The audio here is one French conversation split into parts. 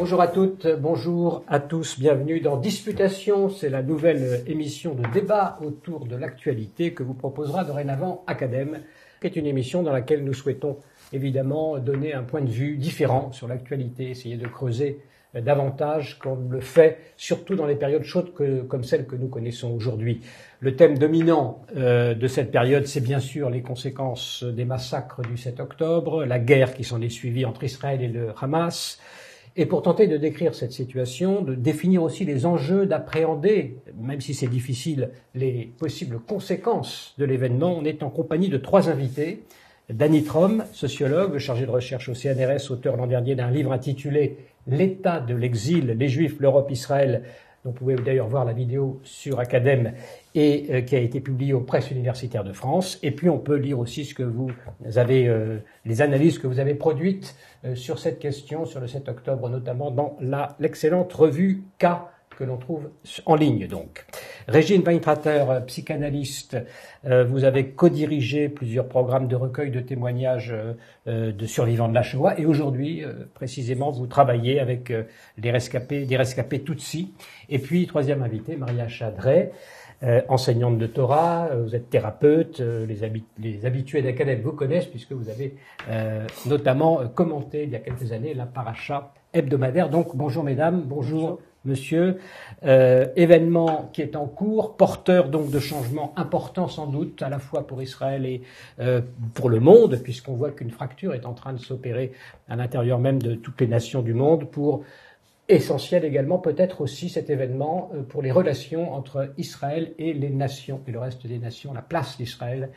Bonjour à toutes, bonjour à tous, bienvenue dans Disputation, c'est la nouvelle émission de débat autour de l'actualité que vous proposera dorénavant Academ, qui est une émission dans laquelle nous souhaitons évidemment donner un point de vue différent sur l'actualité, essayer de creuser davantage comme le fait, surtout dans les périodes chaudes comme celle que nous connaissons aujourd'hui. Le thème dominant de cette période, c'est bien sûr les conséquences des massacres du 7 octobre, la guerre qui s'en est suivie entre Israël et le Hamas. Et pour tenter de décrire cette situation, de définir aussi les enjeux, d'appréhender, même si c'est difficile, les possibles conséquences de l'événement, on est en compagnie de trois invités. Danny Trom, sociologue, chargé de recherche au CNRS, auteur l'an dernier d'un livre intitulé « L'état de l'exil, les Juifs, l'Europe, Israël », dont vous pouvez d'ailleurs voir la vidéo sur Academ et qui a été publiée aux presses universitaires de France. Et puis on peut lire aussi ce que vous avez, les analyses que vous avez produites sur cette question, sur le 7 octobre notamment, dans l'excellente revue K, que l'on trouve en ligne donc. Régine Weintrater, psychanalyste, vous avez co-dirigé plusieurs programmes de recueil de témoignages de survivants de la Shoah et aujourd'hui, précisément, vous travaillez avec des rescapés Tutsis. Et puis, troisième invité, Maria Chadret, enseignante de Torah, vous êtes thérapeute, les habitués d'Academ vous connaissent puisque vous avez notamment commenté il y a quelques années la paracha hebdomadaire. Donc, bonjour mesdames, bonjour. Monsieur, événement qui est en cours, porteur donc de changements importants sans doute, à la fois pour Israël et pour le monde, puisqu'on voit qu'une fracture est en train de s'opérer à l'intérieur même de toutes les nations du monde, pour essentiel également peut-être aussi cet événement pour les relations entre Israël et les nations, et le reste des nations, la place d'Israël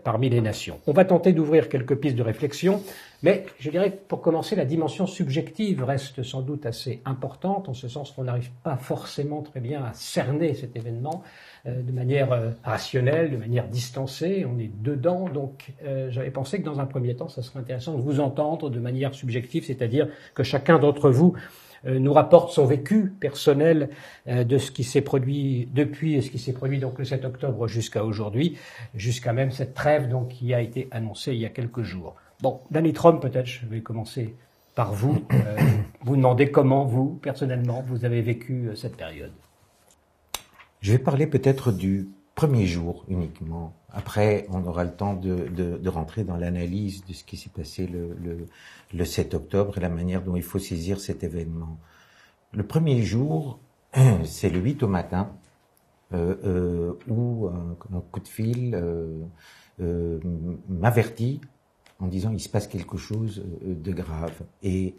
parmi les nations. On va tenter d'ouvrir quelques pistes de réflexion, mais je dirais que pour commencer, la dimension subjective reste sans doute assez importante, en ce sens qu'on n'arrive pas forcément très bien à cerner cet événement de manière rationnelle, de manière distancée, on est dedans, donc j'avais pensé que dans un premier temps, ça serait intéressant de vous entendre de manière subjective, c'est-à-dire que chacun d'entre vous nous rapporte son vécu personnel de ce qui s'est produit depuis ce qui s'est produit donc le 7 octobre jusqu'à aujourd'hui, jusqu'à même cette trêve donc qui a été annoncée il y a quelques jours. Bon, Danny Trom, peut-être, je vais commencer par vous. Vous demandez comment vous, personnellement, vous avez vécu cette période. Je vais parler peut-être du premier jour uniquement. Après, on aura le temps de rentrer dans l'analyse de ce qui s'est passé le 7 octobre et la manière dont il faut saisir cet événement. Le premier jour, c'est le 8 au matin, où un coup de fil m'avertit en disant il se passe quelque chose de grave. Et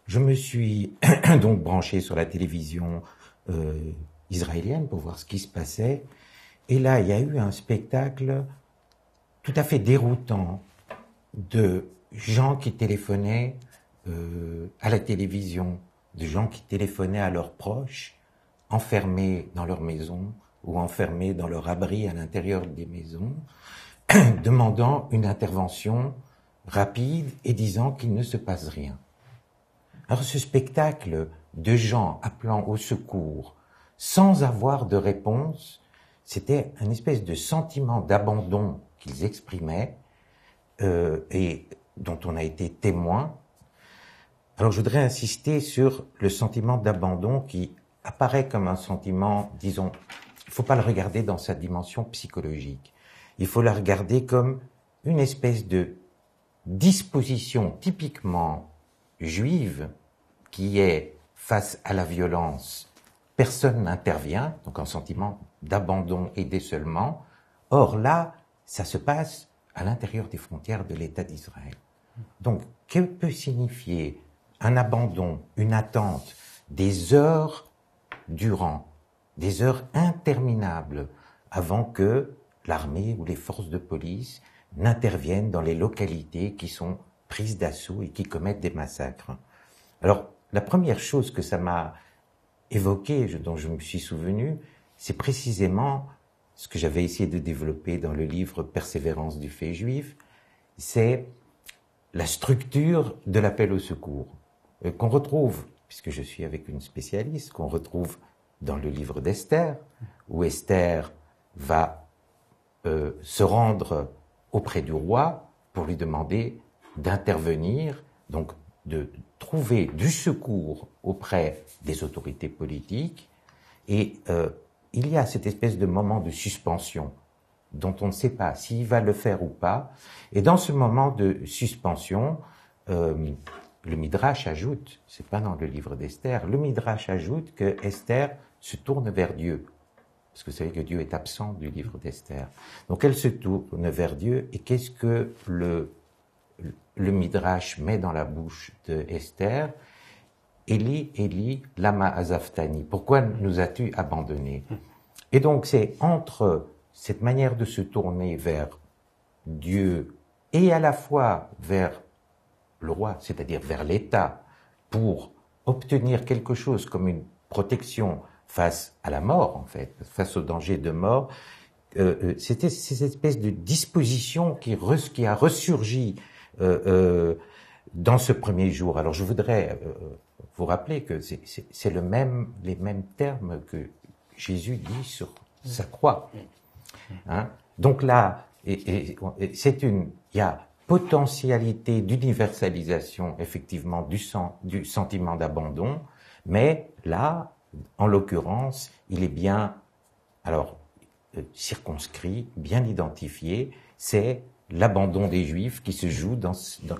je me suis donc branché sur la télévision israélienne pour voir ce qui se passait. Et là, il y a eu un spectacle tout à fait déroutant de gens qui téléphonaient à la télévision, de gens qui téléphonaient à leurs proches, enfermés dans leur maison ou enfermés dans leur abri à l'intérieur des maisons, demandant une intervention rapide et disant qu'il ne se passe rien. Alors ce spectacle de gens appelant au secours sans avoir de réponse, c'était un espèce de sentiment d'abandon qu'ils exprimaient et dont on a été témoin. Alors je voudrais insister sur le sentiment d'abandon qui apparaît comme un sentiment, disons, il ne faut pas le regarder dans sa dimension psychologique. Il faut la regarder comme une espèce de disposition typiquement juive qui est face à la violence. Personne n'intervient, donc un sentiment d'abandon et d'éceulement. Or là, ça se passe à l'intérieur des frontières de l'État d'Israël. Donc, que peut signifier un abandon, une attente, des heures durant, des heures interminables, avant que l'armée ou les forces de police n'interviennent dans les localités qui sont prises d'assaut et qui commettent des massacres. Alors, la première chose que ça m'a évoqué, dont je me suis souvenu, c'est précisément ce que j'avais essayé de développer dans le livre Persévérance du fait juif, c'est la structure de l'appel au secours, qu'on retrouve, puisque je suis avec une spécialiste, qu'on retrouve dans le livre d'Esther, où Esther va se rendre auprès du roi pour lui demander d'intervenir, donc de trouver du secours auprès des autorités politiques, et il y a cette espèce de moment de suspension dont on ne sait pas s'il va le faire ou pas, et dans ce moment de suspension, le Midrash ajoute, c'est pas dans le livre d'Esther, le Midrash ajoute que Esther se tourne vers Dieu, parce que vous savez que Dieu est absent du livre d'Esther. Donc elle se tourne vers Dieu, et qu'est-ce que le Midrash met dans la bouche de Esther? Eli, Eli, lama azavtani. Pourquoi nous as-tu abandonné? Et donc c'est entre cette manière de se tourner vers Dieu et à la fois vers le roi, c'est-à-dire vers l'État, pour obtenir quelque chose comme une protection face à la mort, en fait, face au danger de mort, c'était cette espèce de disposition qui a ressurgi dans ce premier jour. Alors je voudrais vous rappeler que c'est les mêmes termes que Jésus dit sur sa croix. Hein? Donc là, il y a potentialité d'universalisation effectivement du sentiment d'abandon, mais là, en l'occurrence, il est bien, circonscrit, bien identifié, c'est l'abandon des Juifs qui se joue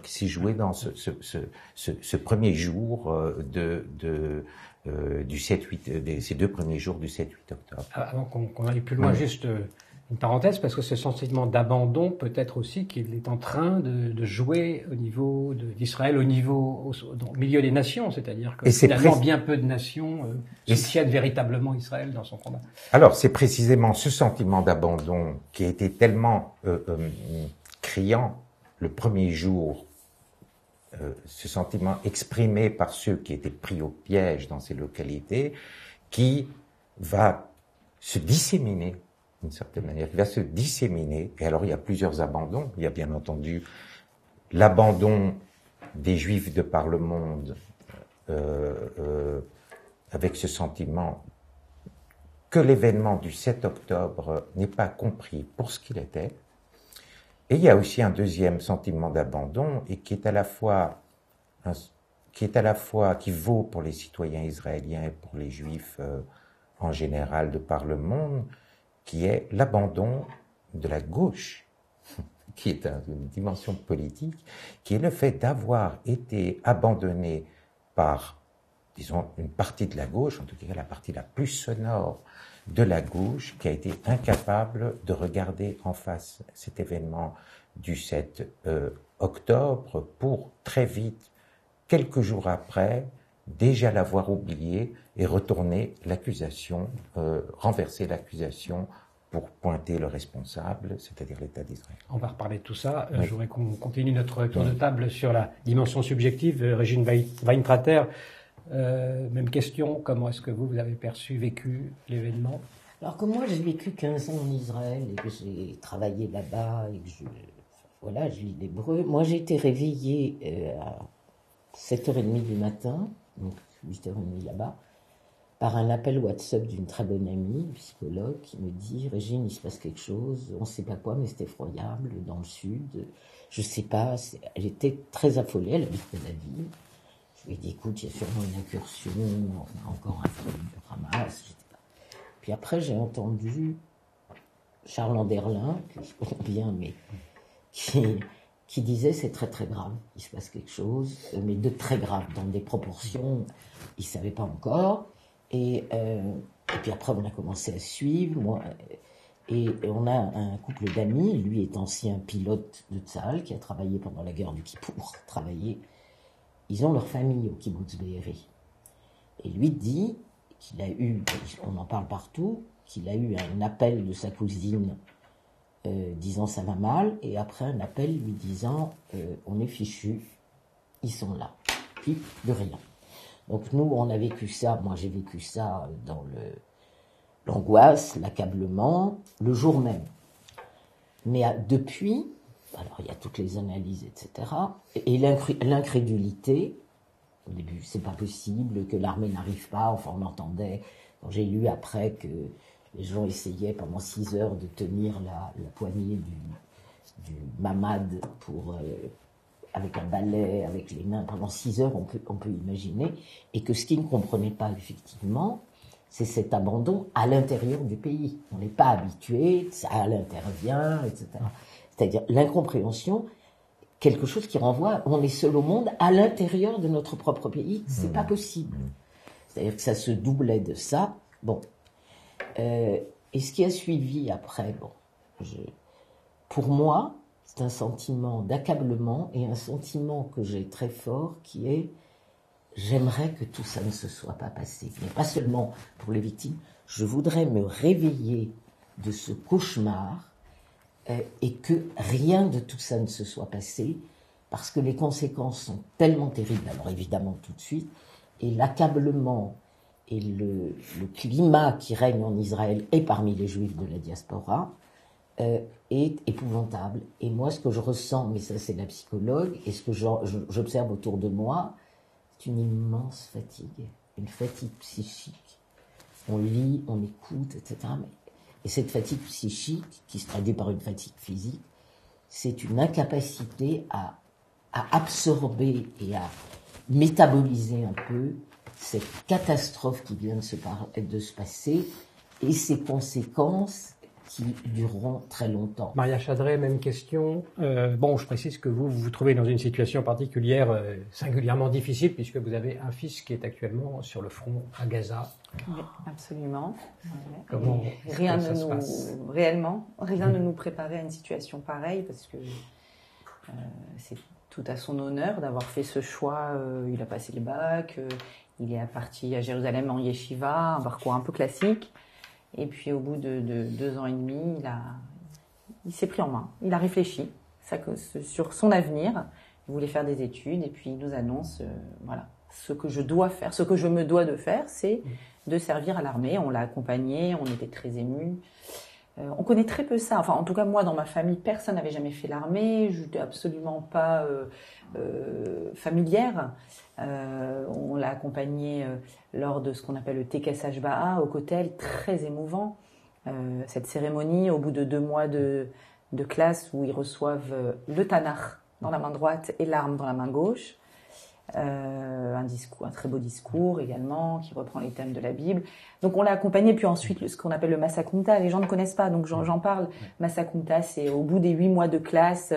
qui s'est joué dans ce premier jour du 7-8, ces 2 premiers jours du 7-8 octobre. Avant qu'on aille plus loin, juste une parenthèse, parce que ce sentiment d'abandon peut être aussi qu'il est en train de jouer au niveau d'Israël, au milieu des nations, c'est-à-dire que finalement bien peu de nations soutiennent véritablement Israël dans son combat. Alors c'est précisément ce sentiment d'abandon qui a été tellement criant le premier jour, ce sentiment exprimé par ceux qui étaient pris au piège dans ces localités, qui va se disséminer d'une certaine manière, qui va se disséminer. Et alors il y a plusieurs abandons. Il y a bien entendu l'abandon des Juifs de par le monde, avec ce sentiment que l'événement du 7 octobre n'est pas compris pour ce qu'il était. Et il y a aussi un deuxième sentiment d'abandon, et qui vaut pour les citoyens israéliens et pour les Juifs en général de par le monde, qui est l'abandon de la gauche, qui est une dimension politique, qui est le fait d'avoir été abandonné par, disons, une partie de la gauche, en tout cas la partie la plus sonore de la gauche, qui a été incapable de regarder en face cet événement du 7 octobre pour très vite, quelques jours après, déjà l'avoir oublié et retourner l'accusation, renverser l'accusation pour pointer le responsable, c'est-à-dire l'État d'Israël. On va reparler de tout ça. Oui. Je voudrais qu'on continue notre tour de table sur la dimension subjective. Régine Weintrater, même question. Comment est-ce que vous avez vécu l'événement? Alors que moi, j'ai vécu 15 ans en Israël et que j'ai travaillé là-bas et que je lis l'hébreu. Moi, j'ai été réveillée à 7h30 du matin, donc 8h30 là-bas, par un appel WhatsApp d'une très bonne amie, psychologue, qui me dit « Régine, il se passe quelque chose, on ne sait pas quoi, mais c'est effroyable, dans le sud, je ne sais pas. » Elle était très affolée, elle habite Tel Aviv. Je lui ai dit « Écoute, il y a sûrement une incursion, encore un truc de Hamas, je sais pas. » Puis après, j'ai entendu Charles Anderlin, que je connais bien, mais qui disait c'est très très grave, il se passe quelque chose, mais de très grave, dans des proportions, il ne savait pas encore. Et puis après, on a commencé à suivre, moi, et on a un couple d'amis, lui est ancien pilote de Tsahal, qui a travaillé pendant la guerre du Kippour, ils ont leur famille au kibbutz Be'eri. Et lui dit qu'il a eu, on en parle partout, qu'il a eu un appel de sa cousine disant ça va mal, et après un appel lui disant on est fichu, ils sont là, puis plus rien. Donc nous on a vécu ça, moi j'ai vécu ça dans l'angoisse, l'accablement, le jour même. Mais depuis, alors il y a toutes les analyses, etc., et l'incrédulité, au début c'est pas possible, que l'armée n'arrive pas, enfin on entendait, quand j'ai lu après que les gens essayaient pendant 6 heures de tenir la poignée du mamad pour avec un balai, avec les mains pendant 6 heures, on peut imaginer, et que ce qu'ils ne comprenaient pas effectivement, c'est cet abandon à l'intérieur du pays. On n'est pas habitué, ça intervient, etc. C'est-à-dire l'incompréhension, quelque chose qui renvoie, on est seul au monde à l'intérieur de notre propre pays, c'est pas possible. C'est-à-dire que ça se doublait de ça. Bon. Et ce qui a suivi après, pour moi, c'est un sentiment d'accablement et un sentiment que j'ai très fort qui est j'aimerais que tout ça ne se soit pas passé. Mais pas seulement pour les victimes, je voudrais me réveiller de ce cauchemar et que rien de tout ça ne se soit passé parce que les conséquences sont tellement terribles, alors évidemment tout de suite, et l'accablement et le climat qui règne en Israël et parmi les Juifs de la diaspora est épouvantable. Et moi, ce que je ressens, mais ça c'est la psychologue, et ce que j'observe autour de moi, c'est une immense fatigue, une fatigue psychique. On lit, on écoute, etc. Et cette fatigue psychique, qui se traduit par une fatigue physique, c'est une incapacité à absorber et à métaboliser un peu cette catastrophe qui vient de se passer et ses conséquences qui dureront très longtemps. Maria Chadret, même question. Je précise que vous vous trouvez dans une situation particulière, singulièrement difficile, puisque vous avez un fils qui est actuellement sur le front à Gaza. Oui, absolument. Comment rien ça ne se passe ? Réellement, rien ne nous préparait à une situation pareille, parce que c'est tout à son honneur d'avoir fait ce choix. Il a passé le bac, il est parti à Jérusalem en yeshiva, un parcours un peu classique. Et puis au bout de 2 ans et demi, il s'est pris en main. Il a réfléchi sur son avenir. Il voulait faire des études et puis il nous annonce, ce que je dois faire, ce que je me dois de faire, c'est de servir à l'armée. On l'a accompagné, on était très émus. On connaît très peu ça. Enfin, en tout cas, moi, dans ma famille, personne n'avait jamais fait l'armée. Je n'étais absolument pas familière. On l'a accompagné lors de ce qu'on appelle le Tekes Hashba'a au Kotel, très émouvant. Cette cérémonie, au bout de 2 mois de classe où ils reçoivent le Tanakh dans la main droite et l'arme dans la main gauche. Un très beau discours également qui reprend les thèmes de la Bible. Donc on l'a accompagné, puis ensuite ce qu'on appelle le Massakunta, les gens ne connaissent pas, donc j'en parle. Massakunta, c'est au bout des 8 mois de classe,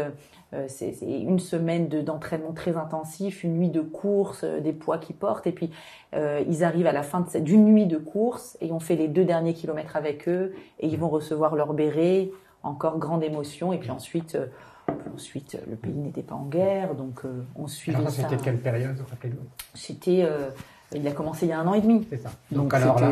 c'est une semaine d'entraînement très intensif, une nuit de course, des poids qu'ils portent, et puis ils arrivent à la fin d'une nuit de course et on fait les 2 derniers kilomètres avec eux et ils vont recevoir leur béret, encore grande émotion, et puis ensuite, le pays n'était pas en guerre, donc on suivait ça. C'était quelle période, rappelez-vous ? C'était, il a commencé il y a 1 an et demi. C'est ça. Donc alors là,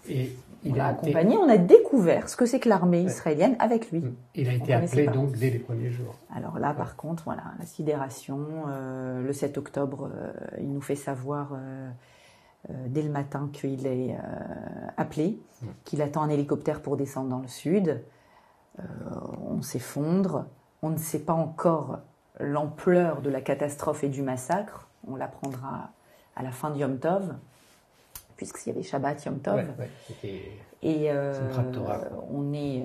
il a accompagné, on a découvert ce que c'est que l'armée israélienne avec lui. Il a été appelé donc dès les premiers jours. Alors là, par contre, la sidération. Le 7 octobre, il nous fait savoir dès le matin qu'il est appelé, qu'il attend un hélicoptère pour descendre dans le sud. On s'effondre. On ne sait pas encore l'ampleur de la catastrophe et du massacre. On l'apprendra à la fin de Yom Tov, puisqu'il y avait Shabbat, Yom Tov. Et on est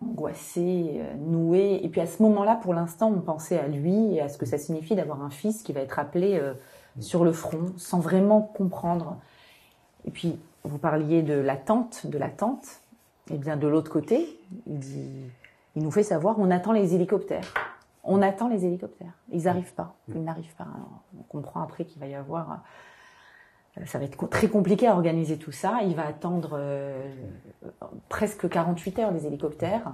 angoissé, noué. Et puis à ce moment-là, pour l'instant, on pensait à lui et à ce que ça signifie d'avoir un fils qui va être appelé sur le front, sans vraiment comprendre. Et puis, vous parliez de l'attente. Eh bien, de l'autre côté, il nous fait savoir, on attend les hélicoptères. On attend les hélicoptères. Ils n'arrivent pas. Ils n'arrivent pas. Alors, on comprend après qu'il va y avoir... Ça va être très compliqué à organiser tout ça. Il va attendre presque 48 heures les hélicoptères.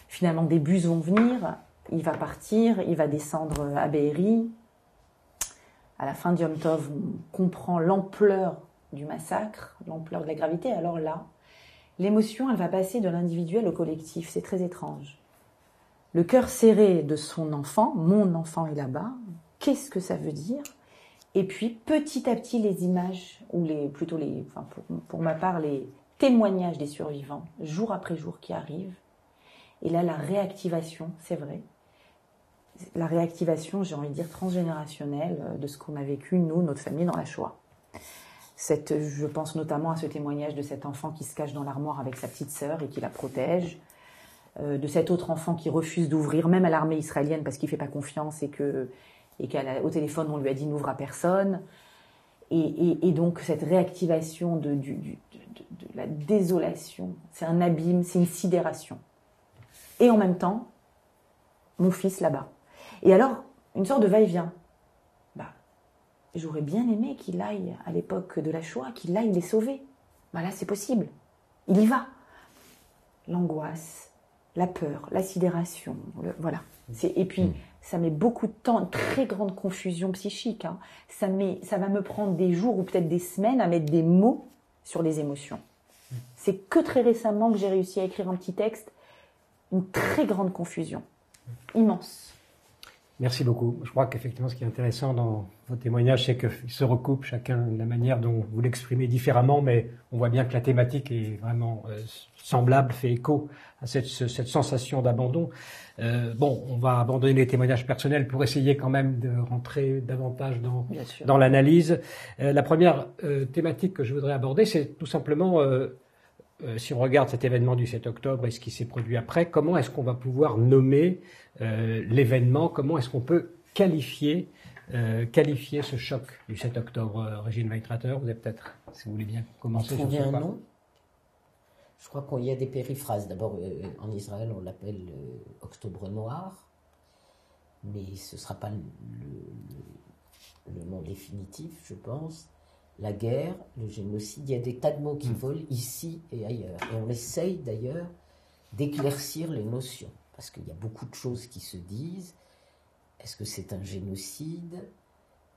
Finalement, des bus vont venir. Il va partir. Il va descendre à Be'eri. À la fin de Yom Tov, on comprend l'ampleur du massacre, l'ampleur de la gravité. Alors là, l'émotion, elle va passer de l'individuel au collectif. C'est très étrange. Le cœur serré de son enfant, mon enfant est là-bas. Qu'est-ce que ça veut dire ? Et puis, petit à petit, les images, ou pour ma part, les témoignages des survivants, jour après jour, qui arrivent. Et là, la réactivation, c'est vrai. La réactivation, j'ai envie de dire, transgénérationnelle de ce qu'on a vécu, nous, notre famille, dans la Shoah. Je pense notamment à ce témoignage de cet enfant qui se cache dans l'armoire avec sa petite sœur et qui la protège. de cet autre enfant qui refuse d'ouvrir, même à l'armée israélienne, parce qu'il ne fait pas confiance et qu'au téléphone, on lui a dit n'ouvre à personne. Et donc, cette réactivation de la désolation, c'est un abîme, c'est une sidération. Et en même temps, mon fils là-bas. Et alors, une sorte de va-et-vient. J'aurais bien aimé qu'il aille, à l'époque de la Shoah, qu'il aille les sauver. Là, c'est possible. Il y va. L'angoisse, la peur, la sidération, voilà. Et puis, ça met beaucoup de temps, une très grande confusion psychique. Hein. Ça va me prendre des jours ou peut-être des semaines à mettre des mots sur les émotions. C'est que très récemment que j'ai réussi à écrire un petit texte. Une très grande confusion. Immense. Merci beaucoup. Je crois qu'effectivement, ce qui est intéressant dans vos témoignages, c'est qu'ils se recoupent chacun de la manière dont vous l'exprimez différemment, mais on voit bien que la thématique est vraiment semblable, fait écho à cette sensation d'abandon. On va abandonner les témoignages personnels pour essayer quand même de rentrer davantage dans l'analyse. La première thématique que je voudrais aborder, c'est tout simplement... si on regarde cet événement du 7 octobre et ce qui s'est produit après, comment est-ce qu'on va pouvoir nommer l'événement? Comment est-ce qu'on peut qualifier ce choc du 7 octobre? Régine Weintrater, vous avez peut-être, si vous voulez bien commencer sur ce point. Un nom. Je crois qu'il y a des périphrases. D'abord, en Israël, on l'appelle Octobre Noir, mais ce ne sera pas le nom définitif, je pense. La guerre, le génocide, il y a des tas de mots qui volent ici et ailleurs. Et on essaye d'ailleurs d'éclaircir les notions, parce qu'il y a beaucoup de choses qui se disent. Est-ce que c'est un génocide?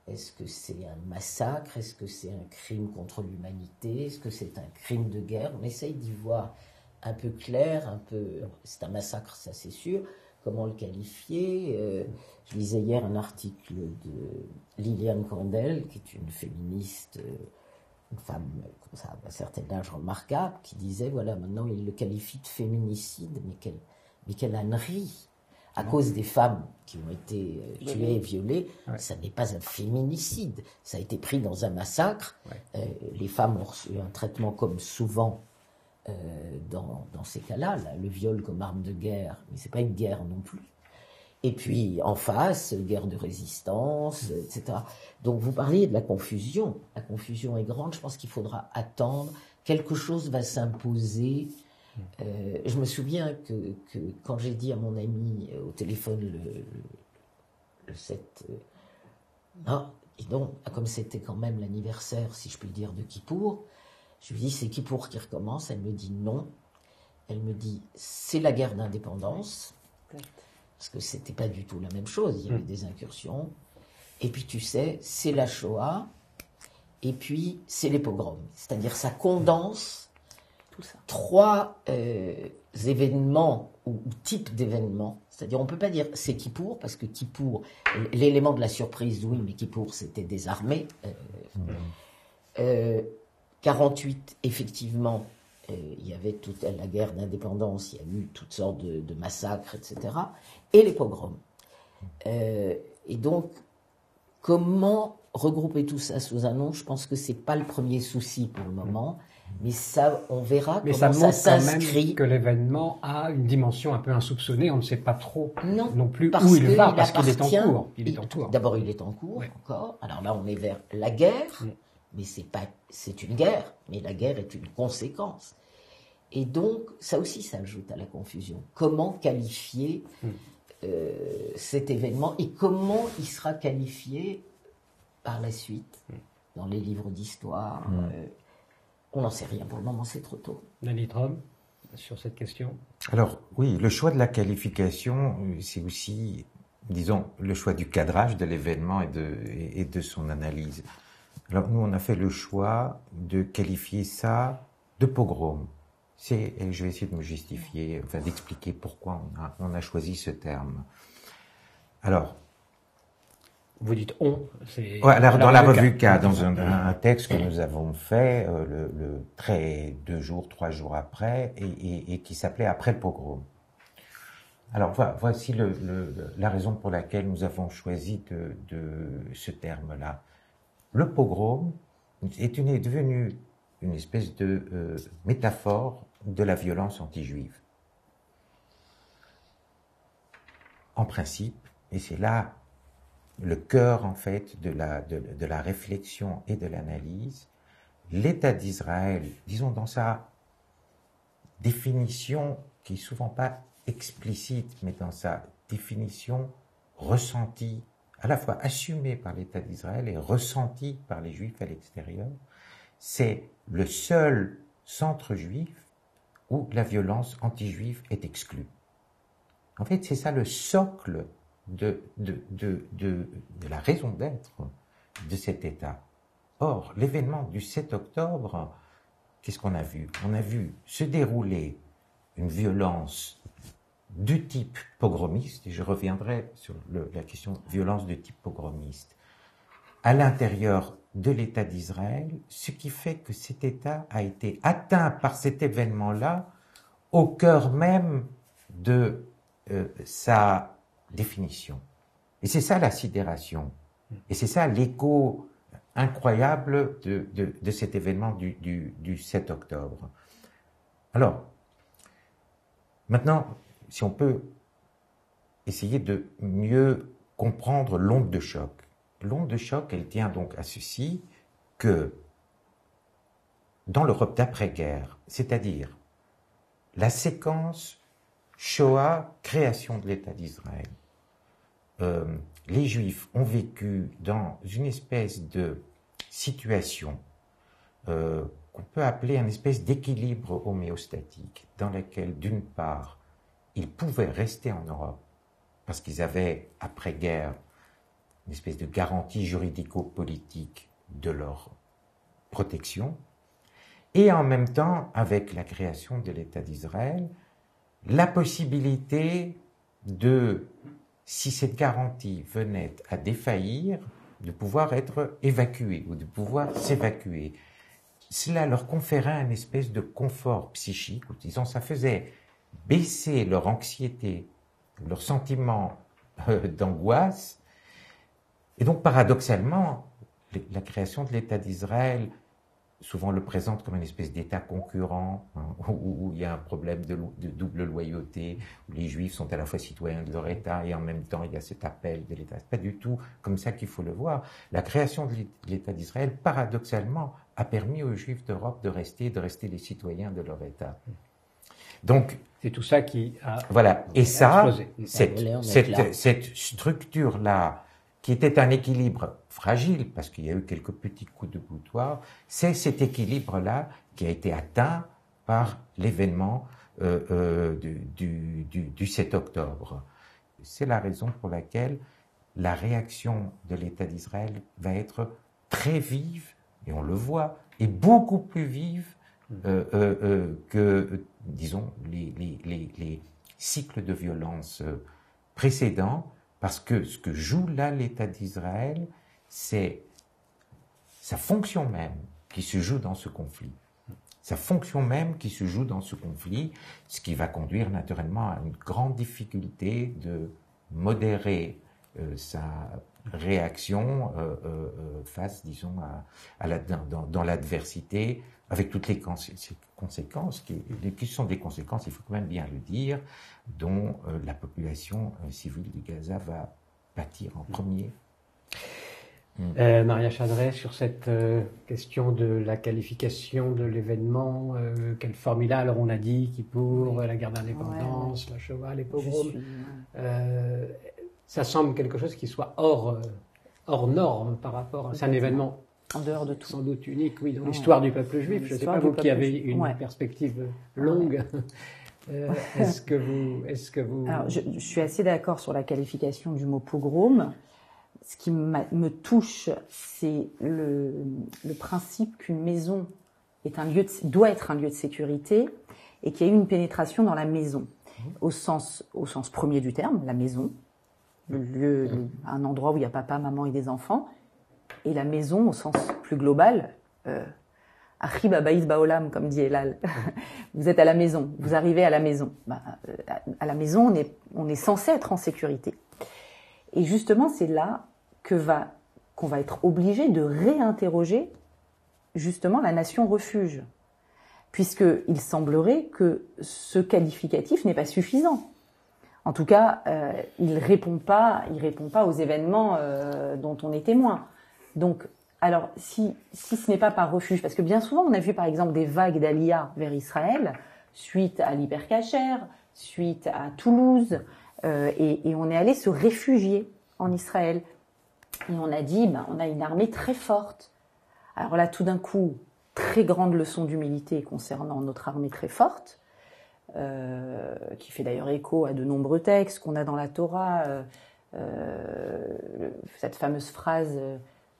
Est-ce que c'est un massacre? Est-ce que c'est un crime contre l'humanité? Est-ce que c'est un crime de guerre? On essaye d'y voir un peu clair, c'est un massacre, ça c'est sûr. Comment le qualifier? Je lisais hier un article de Liliane Kandel, qui est une féministe, une femme comme ça, d'un certain âge remarquable, qui disait, voilà, maintenant il le qualifie de féminicide, mais quelle ânerie! À cause des femmes qui ont été tuées et violées, ça n'est pas un féminicide. Ça a été pris dans un massacre. Les femmes ont reçu un traitement comme souvent dans ces cas-là, le viol comme arme de guerre, mais c'est pas une guerre non plus. Et puis en face, guerre de résistance, etc. Donc vous parliez de la confusion. La confusion est grande. Je pense qu'il faudra attendre. Quelque chose va s'imposer. Je me souviens que quand j'ai dit à mon ami au téléphone le 7, dis donc, comme c'était quand même l'anniversaire, si je puis dire, de Kippour, je lui dis, c'est Kippour qui recommence. Elle me dit non. Elle me dit, c'est la guerre d'indépendance. Parce que c'était pas du tout la même chose. Il y avait des incursions. Et puis, tu sais, c'est la Shoah. Et puis, c'est les pogroms. C'est-à-dire, ça condense tout ça. Trois événements ou types d'événements. C'est-à-dire, on peut pas dire c'est Kippour, parce que Kippour, l'élément de la surprise, oui, mais Kippour, c'était désarmé. 48, effectivement, il y avait toute la guerre d'indépendance, il y a eu toutes sortes de massacres, etc. Et les pogroms. Et donc, comment regrouper tout ça sous un nom? Je pense que c'est pas le premier souci pour le moment, mais ça, on verra comment ça s'inscrit. Mais ça montre quand même que l'événement a une dimension un peu insoupçonnée. On ne sait pas trop non plus où il va, parce qu'il est en cours. D'abord, il est en cours encore. Alors là, on est vers la guerre. Mais c'est une guerre, mais la guerre est une conséquence. Et donc, ça aussi, ça ajoute à la confusion. Comment qualifier cet événement et comment il sera qualifié par la suite dans les livres d'histoire on n'en sait rien pour le moment, c'est trop tôt. Danny Trom, sur cette question. Alors, oui, le choix de la qualification, c'est aussi, disons, le choix du cadrage de l'événement et de son analyse. Alors nous, on a fait le choix de qualifier ça de pogrom. Et je vais essayer de me justifier, d'expliquer pourquoi on a choisi ce terme. Alors, vous dites on. Alors dans la revue K, dans un texte que nous avons fait 3 jours après, et qui s'appelait Après le pogrom. Alors voici la raison pour laquelle nous avons choisi de ce terme-là. Le pogrom est devenu une espèce de métaphore de la violence anti-juive. en principe, et c'est là le cœur en fait de la réflexion et de l'analyse, l'État d'Israël, disons dans sa définition qui est souvent pas explicite, mais dans sa définition ressentie, à la fois assumée par l'État d'Israël et ressentie par les Juifs à l'extérieur, c'est le seul centre juif où la violence anti-juive est exclue. En fait, c'est ça le socle de la raison d'être de cet État. Or, l'événement du 7 octobre, qu'est-ce qu'on a vu? On a vu se dérouler une violence du type pogromiste, et je reviendrai sur la question violence de type pogromiste, à l'intérieur de l'État d'Israël, ce qui fait que cet État a été atteint par cet événement-là au cœur même de sa définition. Et c'est ça la sidération. Et c'est ça l'écho incroyable de cet événement du 7 octobre. Alors, maintenant, si on peut essayer de mieux comprendre l'onde de choc. L'onde de choc, elle tient donc à ceci, que dans l'Europe d'après-guerre, c'est-à-dire la séquence Shoah, création de l'État d'Israël, les Juifs ont vécu dans une espèce de situation qu'on peut appeler une espèce d'équilibre homéostatique, dans laquelle, d'une part, ils pouvaient rester en Europe, parce qu'ils avaient, après-guerre, une espèce de garantie juridico-politique de leur protection, et en même temps, avec la création de l'État d'Israël, la possibilité de, si cette garantie venait à défaillir, de pouvoir être évacués ou de pouvoir s'évacuer. Cela leur conférait une espèce de confort psychique, ou disons, ça faisait baisser leur anxiété, leur sentiment d'angoisse. Et donc, paradoxalement, la création de l'État d'Israël, souvent le présente comme une espèce d'État concurrent, hein, où il y a un problème de double loyauté, où les Juifs sont à la fois citoyens de leur État et en même temps il y a cet appel de l'État. C'est pas du tout comme ça qu'il faut le voir. La création de l'État d'Israël, paradoxalement, a permis aux Juifs d'Europe de rester les citoyens de leur État. Donc, c'est tout ça qui a voilà. Et ça, explosé. cette structure-là, qui était un équilibre fragile, parce qu'il y a eu quelques petits coups de boutoir, c'est cet équilibre-là qui a été atteint par l'événement du 7 octobre. C'est la raison pour laquelle la réaction de l'État d'Israël va être très vive, et on le voit, et beaucoup plus vive que, disons, les cycles de violence précédents, parce que ce que joue là l'État d'Israël, c'est sa fonction même qui se joue dans ce conflit. Sa fonction même qui se joue dans ce conflit, ce qui va conduire naturellement à une grande difficulté de modérer sa réaction face, disons, dans l'adversité, avec toutes les conséquences qui sont des conséquences, il faut quand même bien le dire, dont la population civile de Gaza va pâtir en premier. Maria Chadret, sur cette question de la qualification de l'événement, quelle formule-là, alors on a dit Kippour, la guerre d'indépendance, la Shoah, les pogroms, ça semble quelque chose qui soit hors norme par rapport à... C'est un événement en dehors de tout. Sans doute unique, oui, dans l'histoire du peuple juif. Je ne sais pas, vous qui avez une perspective longue, est-ce que vous... Alors, je suis assez d'accord sur la qualification du mot pogrom. Ce qui me touche, c'est le principe qu'une maison doit être un lieu de sécurité et qu'il y ait eu une pénétration dans la maison, au sens premier du terme, la maison, le lieu, un endroit où il y a papa, maman et des enfants, et la maison au sens plus global, Achi babaïs baolam, comme dit Elal. Vous êtes à la maison, vous arrivez à la maison. À la maison, on est censé être en sécurité. Et justement, c'est là qu'on va être obligé de réinterroger justement la nation refuge, puisqu'il semblerait que ce qualificatif n'est pas suffisant. En tout cas, il répond pas aux événements dont on est témoin. Donc, alors, si ce n'est pas par refuge, parce que bien souvent, on a vu par exemple des vagues d'Aliyah vers Israël, suite à l'hypercacher, suite à Toulouse, et on est allé se réfugier en Israël. Et on a dit, on a une armée très forte. Alors là, tout d'un coup, très grande leçon d'humilité concernant notre armée très forte, qui fait d'ailleurs écho à de nombreux textes qu'on a dans la Torah, cette fameuse phrase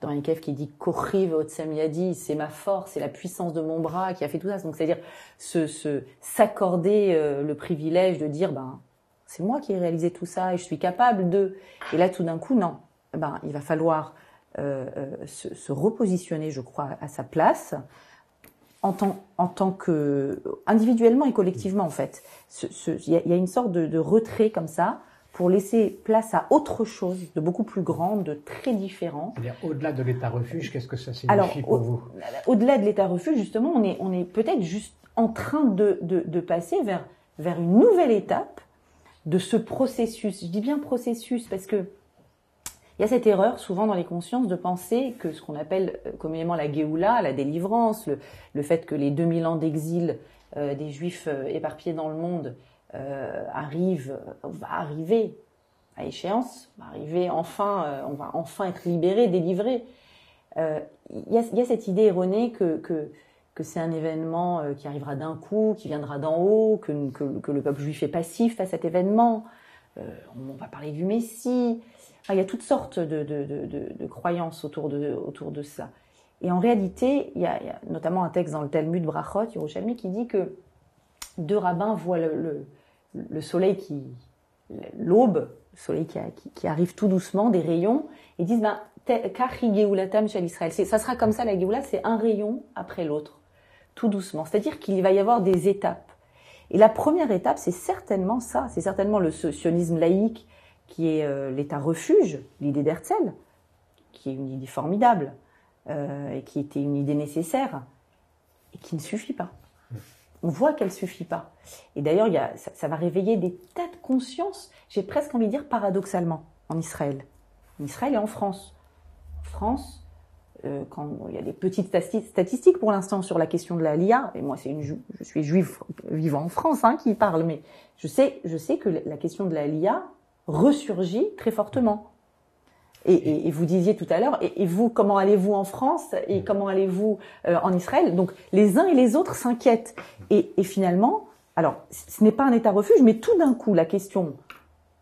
dans Enkev qui dit « Kochi ve'otsem yadi », c'est ma force, c'est la puissance de mon bras qui a fait tout ça. Donc c'est-à-dire s'accorder le privilège de dire « c'est moi qui ai réalisé tout ça et je suis capable de… » Et là, tout d'un coup, non. Il va falloir se repositionner, je crois, à sa place, en tant que individuellement et collectivement en fait. Il y a une sorte de retrait comme ça pour laisser place à autre chose de beaucoup plus grand, de très différent. C'est-à-dire au-delà de l'état refuge, qu'est-ce que ça signifie pour vous? Au-delà de l'état refuge, justement, on est peut-être juste en train de passer vers une nouvelle étape de ce processus. Je dis bien processus parce que il y a cette erreur souvent dans les consciences de penser que ce qu'on appelle communément la Géoula, la délivrance, le fait que les 2000 ans d'exil des Juifs éparpillés dans le monde va arriver à échéance, va arriver enfin, on va enfin être libérés, délivrés. Il y a cette idée erronée que c'est un événement qui arrivera d'un coup, qui viendra d'en haut, que le peuple juif est passif à cet événement. On va parler du Messie. Il y a toutes sortes de croyances autour de ça. Et en réalité, il y a notamment un texte dans le Talmud Brachot, Yerushalmi, qui dit que deux rabbins voient le soleil l'aube, le soleil qui arrive tout doucement, des rayons, et disent Kachi Geulatam shel Israël. Ça sera comme ça la Géoula, c'est un rayon après l'autre, tout doucement. C'est-à-dire qu'il va y avoir des étapes. Et la première étape, c'est certainement ça, c'est certainement le sionisme laïque, qui est l'état refuge, l'idée d'Herzl, qui est une idée formidable, et qui était une idée nécessaire, et qui ne suffit pas. On voit qu'elle ne suffit pas. Et d'ailleurs, ça va réveiller des tas de consciences, j'ai presque envie de dire paradoxalement, en Israël. En Israël et en France. En France, quand il y a des petites statistiques pour l'instant sur la question de la Aliyah, et moi je suis juif vivant en France qui parle, mais je sais que la question de la Aliyah ressurgit très fortement. Et vous disiez tout à l'heure, et vous, comment allez-vous en France et comment allez-vous en Israël? Donc les uns et les autres s'inquiètent. Et finalement, alors ce n'est pas un état refuge, mais tout d'un coup la question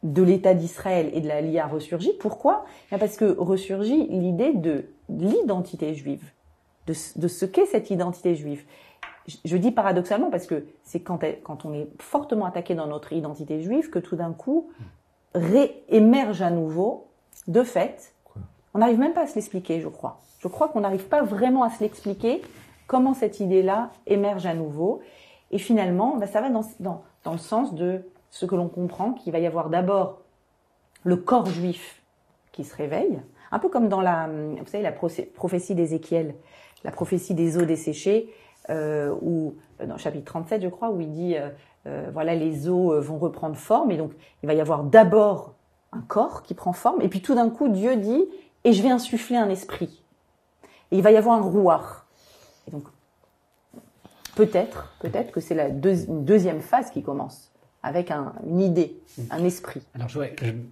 de l'état d'Israël et de la Aliyah ressurgit. Pourquoi? Parce que ressurgit l'idée de l'identité juive, de ce qu'est cette identité juive. Je dis paradoxalement parce que c'est quand on est fortement attaqué dans notre identité juive que tout d'un coup réémerge à nouveau, de fait, on n'arrive même pas à se l'expliquer, je crois. Je crois qu'on n'arrive pas vraiment à se l'expliquer, comment cette idée-là émerge à nouveau. Et finalement, ça va dans le sens de ce que l'on comprend, qu'il va y avoir d'abord le corps juif qui se réveille, un peu comme dans la prophétie d'Ézéchiel, la prophétie des eaux desséchées, ou dans le chapitre 37, je crois, où il dit... les eaux vont reprendre forme, et donc il va y avoir d'abord un corps qui prend forme, et puis tout d'un coup Dieu dit « et je vais insuffler un esprit ». Et il va y avoir un rouar. Et donc peut-être que c'est une deuxième phase qui commence, avec une idée, un esprit. Alors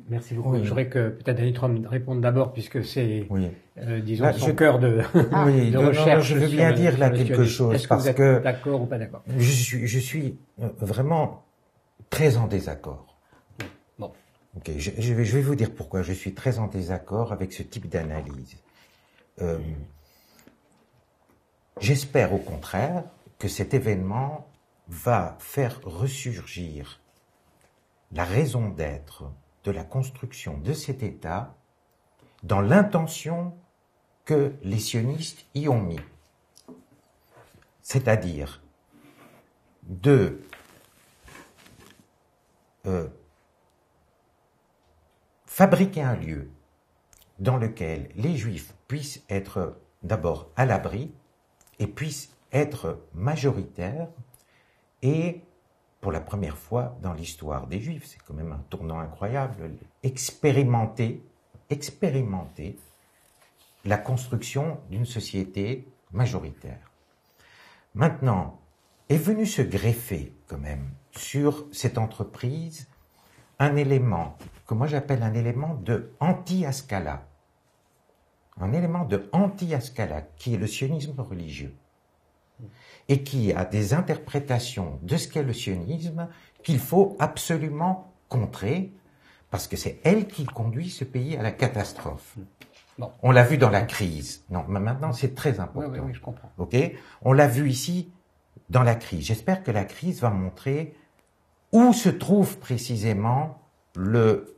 merci beaucoup. Oui. Je voudrais que peut-être Annie Trom réponde d'abord, puisque c'est, disons, là, son cœur de recherche. Je veux bien dire là quelque chose. Est-ce que vous êtes d'accord ou pas d'accord? Je suis vraiment très en désaccord. Bon. Ok, je vais vous dire pourquoi je suis très en désaccord avec ce type d'analyse. J'espère au contraire que cet événement va faire ressurgir la raison d'être de la construction de cet État dans l'intention que les sionistes y ont mis. C'est-à-dire de fabriquer un lieu dans lequel les Juifs puissent être d'abord à l'abri et puissent être majoritaires et pour la première fois dans l'histoire des Juifs, c'est quand même un tournant incroyable, expérimenter la construction d'une société majoritaire. Maintenant, est venu se greffer quand même sur cette entreprise un élément que moi j'appelle un élément de anti-Haskalah. Un élément de anti-Haskalah qui est le sionisme religieux et qui a des interprétations de ce qu'est le sionisme qu'il faut absolument contrer parce que c'est elle qui conduit ce pays à la catastrophe. Bon. On l'a vu dans la crise. Non, mais maintenant c'est très important. Oui, je comprends. Ok, on l'a vu ici dans la crise. J'espère que la crise va montrer où se trouve précisément le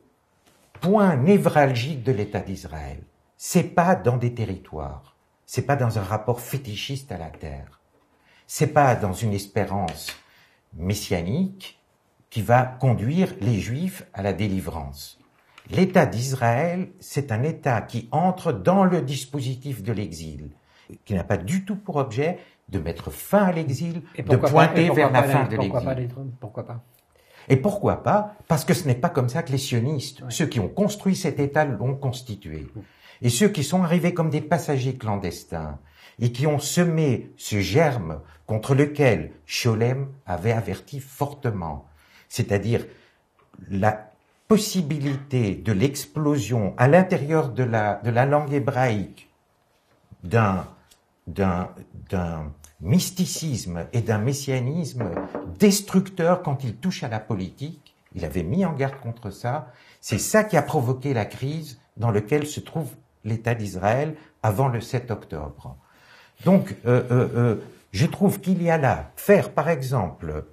point névralgique de l'État d'Israël. C'est pas dans des territoires, c'est pas dans un rapport fétichiste à la terre, c'est pas dans une espérance messianique qui va conduire les Juifs à la délivrance. L'État d'Israël, c'est un État qui entre dans le dispositif de l'exil, qui n'a pas du tout pour objet de mettre fin à l'exil, de pointer vers la fin de l'exil. Pourquoi pas ? Et pourquoi pas ? Parce que ce n'est pas comme ça que les sionistes, ceux qui ont construit cet État, l'ont constitué. Et ceux qui sont arrivés comme des passagers clandestins et qui ont semé ce germe contre lequel Scholem avait averti fortement, c'est-à-dire la possibilité de l'explosion à l'intérieur de la langue hébraïque d'un mysticisme et d'un messianisme destructeur quand il touche à la politique. Il avait mis en garde contre ça. C'est ça qui a provoqué la crise dans laquelle se trouve l'État d'Israël avant le 7 octobre. Donc, je trouve qu'il y a là, par exemple,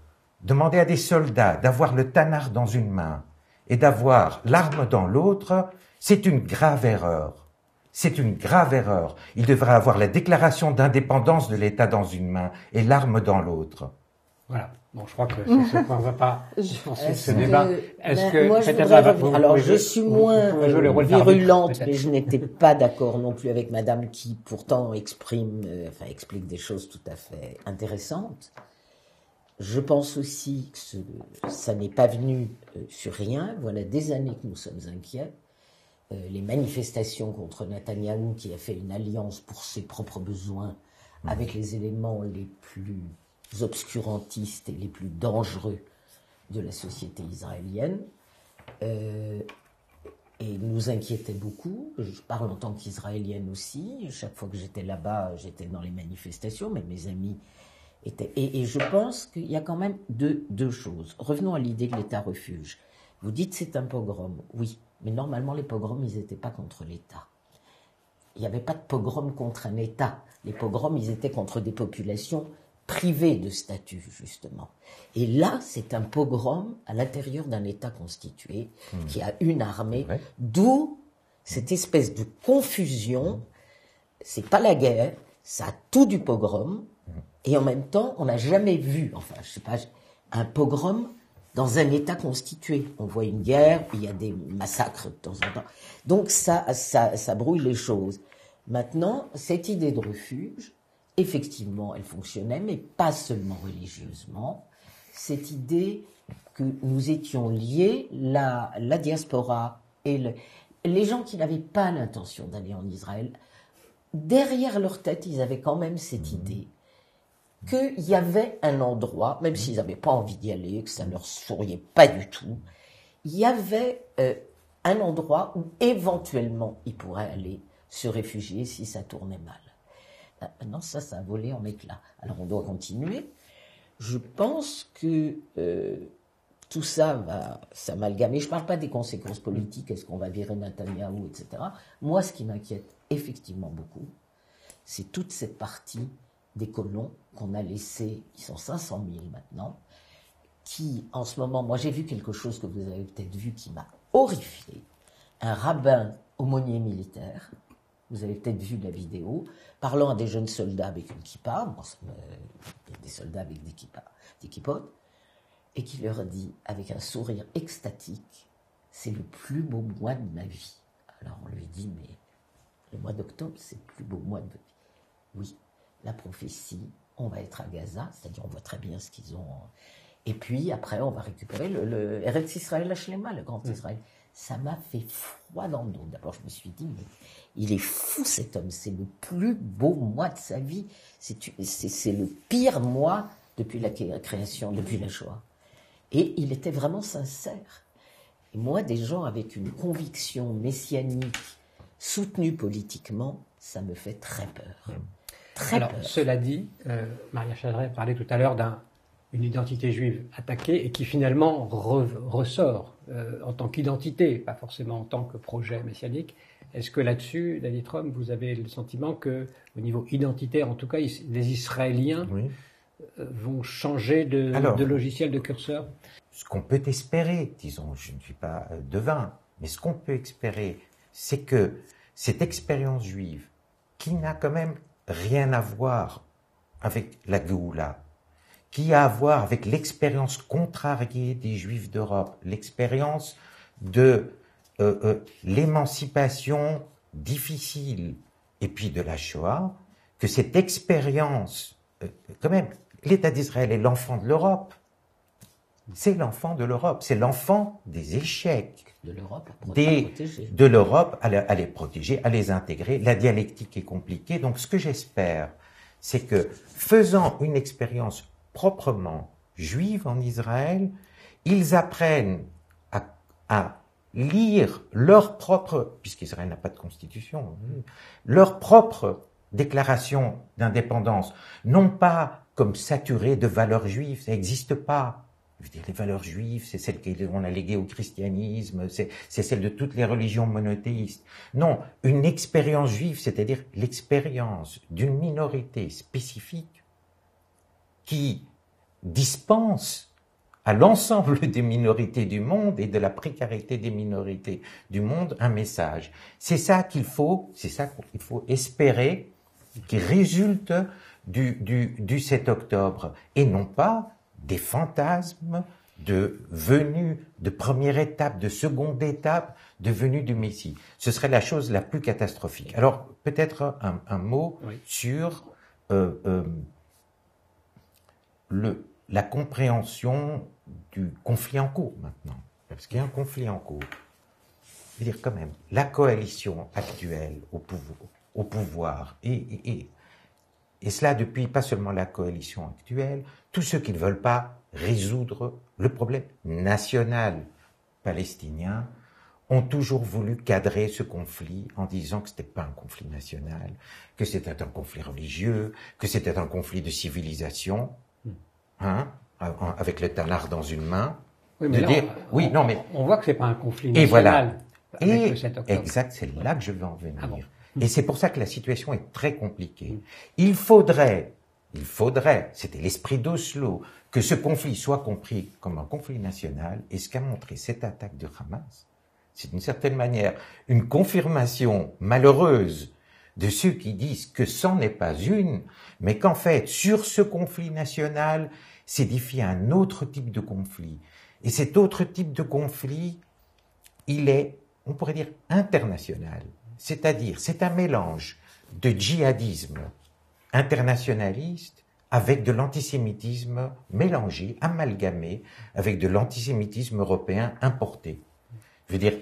demander à des soldats d'avoir le tanard dans une main et d'avoir l'arme dans l'autre, c'est une grave erreur. C'est une grave erreur. Il devrait avoir la déclaration d'indépendance de l'État dans une main et l'arme dans l'autre. Voilà. Bon, je crois que c'est ce point. On ne va pas poursuivre ce débat. Est-ce que moi, je suis moins virulente, mais je n'étais pas d'accord non plus avec Madame qui, pourtant, explique des choses tout à fait intéressantes. Je pense aussi que ça n'est pas venu sur rien. Voilà des années que nous sommes inquiets. Les manifestations contre Netanyahou qui a fait une alliance pour ses propres besoins avec les éléments les plus obscurantistes et les plus dangereux de la société israélienne et nous inquiétait beaucoup. Je parle en tant qu'Israélienne aussi. Chaque fois que j'étais là-bas, j'étais dans les manifestations, mais mes amis étaient... Et je pense qu'il y a quand même deux choses. Revenons à l'idée de l'État-refuge. Vous dites c'est un pogrom. Oui, mais normalement les pogroms, ils n'étaient pas contre l'État. Il n'y avait pas de pogrom contre un État. Les pogroms, ils étaient contre des populations privées de statut, justement. Et là, c'est un pogrom à l'intérieur d'un État constitué qui a une armée, d'où cette espèce de confusion. C'est pas la guerre, ça a tout du pogrom, et en même temps, on n'a jamais vu, un pogrom dans un État constitué. On voit une guerre, il y a des massacres de temps en temps. Donc ça brouille les choses. Maintenant, cette idée de refuge, effectivement, elle fonctionnait, mais pas seulement religieusement. Cette idée que nous étions liés, la diaspora et les gens qui n'avaient pas l'intention d'aller en Israël, derrière leur tête, ils avaient quand même cette idée qu'il y avait un endroit, même s'ils n'avaient pas envie d'y aller, que ça ne leur souriait pas du tout, il y avait un endroit où éventuellement ils pourraient aller se réfugier si ça tournait mal. Maintenant, ça a volé en éclats. Alors on doit continuer. Je pense que tout ça va s'amalgamer. Je ne parle pas des conséquences politiques, est-ce qu'on va virer Netanyahou, etc. Moi, ce qui m'inquiète effectivement beaucoup, c'est toute cette partie des colons qu'on a laissés, qui sont 500 000 maintenant, qui, en ce moment, moi j'ai vu quelque chose que vous avez peut-être vu qui m'a horrifié. Un rabbin aumônier militaire, vous avez peut-être vu la vidéo, parlant à des jeunes soldats avec une kippa, des soldats avec des kippotes, et qui leur dit, avec un sourire extatique, c'est le plus beau mois de ma vie. Alors on lui dit, mais le mois d'octobre, c'est le plus beau mois de votre vie. Oui, la prophétie, on va être à Gaza, c'est-à-dire on voit très bien ce qu'ils ont. Et puis après, on va récupérer le Eretz Israël Hashlema, le grand Israël. Ça m'a fait froid dans le dos. D'abord, je me suis dit, mais il est fou cet homme, c'est le plus beau mois de sa vie. C'est le pire mois depuis la création, depuis la Shoah. Et il était vraiment sincère. Et moi, des gens avec une conviction messianique, soutenue politiquement, ça me fait très peur. Alors, cela dit, Maria Chadray parlait tout à l'heure d'une identité juive attaquée et qui finalement ressort en tant qu'identité, pas forcément en tant que projet messianique. Est-ce que là-dessus, Danny Trump, vous avez le sentiment que, au niveau identitaire, en tout cas, les Israéliens vont changer de logiciel, de curseur? Ce qu'on peut espérer, disons, je ne suis pas devin, mais ce qu'on peut espérer, c'est que cette expérience juive, qui n'a quand même rien à voir avec la Géoula, qui a à voir avec l'expérience contrariée des Juifs d'Europe, l'expérience de l'émancipation difficile et puis de la Shoah, que cette expérience, quand même, l'État d'Israël est l'enfant de l'Europe. C'est l'enfant de l'Europe, c'est l'enfant des échecs. De l'Europe de l'Europe à les protéger, à les intégrer. La dialectique est compliquée. Donc ce que j'espère, c'est que faisant une expérience proprement juive en Israël, ils apprennent à lire leur propre, puisqu'Israël n'a pas de constitution, leur propre déclaration d'indépendance, non pas comme saturée de valeurs juives, ça n'existe pas. Je veux dire, les valeurs juives, c'est celles qu'on a léguées au christianisme, c'est celles de toutes les religions monothéistes. Non, une expérience juive, c'est-à-dire l'expérience d'une minorité spécifique qui dispense à l'ensemble des minorités du monde et de la précarité des minorités du monde un message. C'est ça qu'il faut espérer qui résulte du 7 octobre et non pas des fantasmes de venue, de première étape, de seconde étape, de venue du Messie. Ce serait la chose la plus catastrophique. Alors, peut-être un mot sur la compréhension du conflit en cours maintenant. Parce qu'il y a un conflit en cours. Je veux dire quand même, la coalition actuelle au pouvoir et cela depuis pas seulement la coalition actuelle, tous ceux qui ne veulent pas résoudre le problème national palestinien ont toujours voulu cadrer ce conflit en disant que c'était pas un conflit national, que c'était un conflit religieux, que c'était un conflit de civilisation, avec le Tanakh dans une main. Oui, mais on voit que c'est pas un conflit national. Et voilà. Avec le 7 octobre. Exact, c'est là que je veux en venir. Et c'est pour ça que la situation est très compliquée. Il faudrait, c'était l'esprit d'Oslo, que ce conflit soit compris comme un conflit national, et ce qu'a montré cette attaque de Hamas, c'est d'une certaine manière une confirmation malheureuse de ceux qui disent que c'en n'est pas une, mais qu'en fait, sur ce conflit national, s'édifie un autre type de conflit. Et cet autre type de conflit, il est, on pourrait dire, international. C'est-à-dire, c'est un mélange de djihadisme internationaliste avec de l'antisémitisme mélangé, amalgamé, avec de l'antisémitisme européen importé. Je veux dire,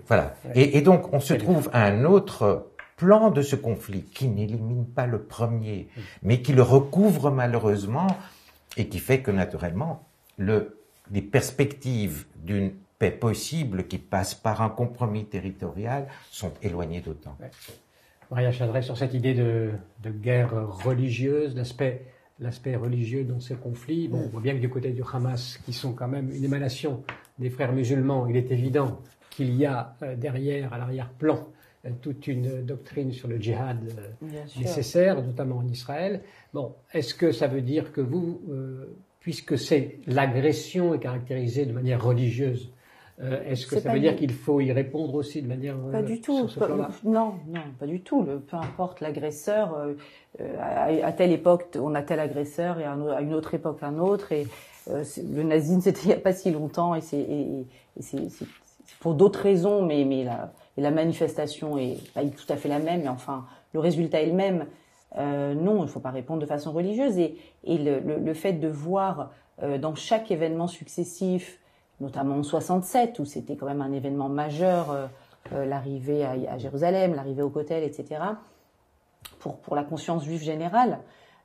voilà. Et donc, on se trouve à un autre plan de ce conflit qui n'élimine pas le premier, mais qui le recouvre malheureusement et qui fait que, naturellement, les perspectives d'une paix possible qui passe par un compromis territorial sont éloignées d'autant. Maria Chadray, sur cette idée de guerre religieuse, l'aspect religieux dans ces conflits, on voit bien que du côté du Hamas, qui sont quand même une émanation des frères musulmans, il est évident qu'il y a derrière, à l'arrière-plan, toute une doctrine sur le djihad nécessaire, notamment en Israël. Bon, est-ce que ça veut dire que vous, puisque l'agression est caractérisée de manière religieuse, est-ce que ça veut dire qu'il faut y répondre aussi de manière... Pas du tout. Non, pas du tout. Peu importe l'agresseur, à telle époque, on a tel agresseur, et à une autre époque, un autre. Et le nazisme, c'était il n'y a pas si longtemps, et c'est pour d'autres raisons, mais la manifestation est pas tout à fait la même, mais enfin, le résultat est le même. Non, il ne faut pas répondre de façon religieuse. Et le fait de voir dans chaque événement successif, notamment en 67, où c'était quand même un événement majeur, l'arrivée à Jérusalem, l'arrivée au Kotel, etc., pour la conscience juive générale,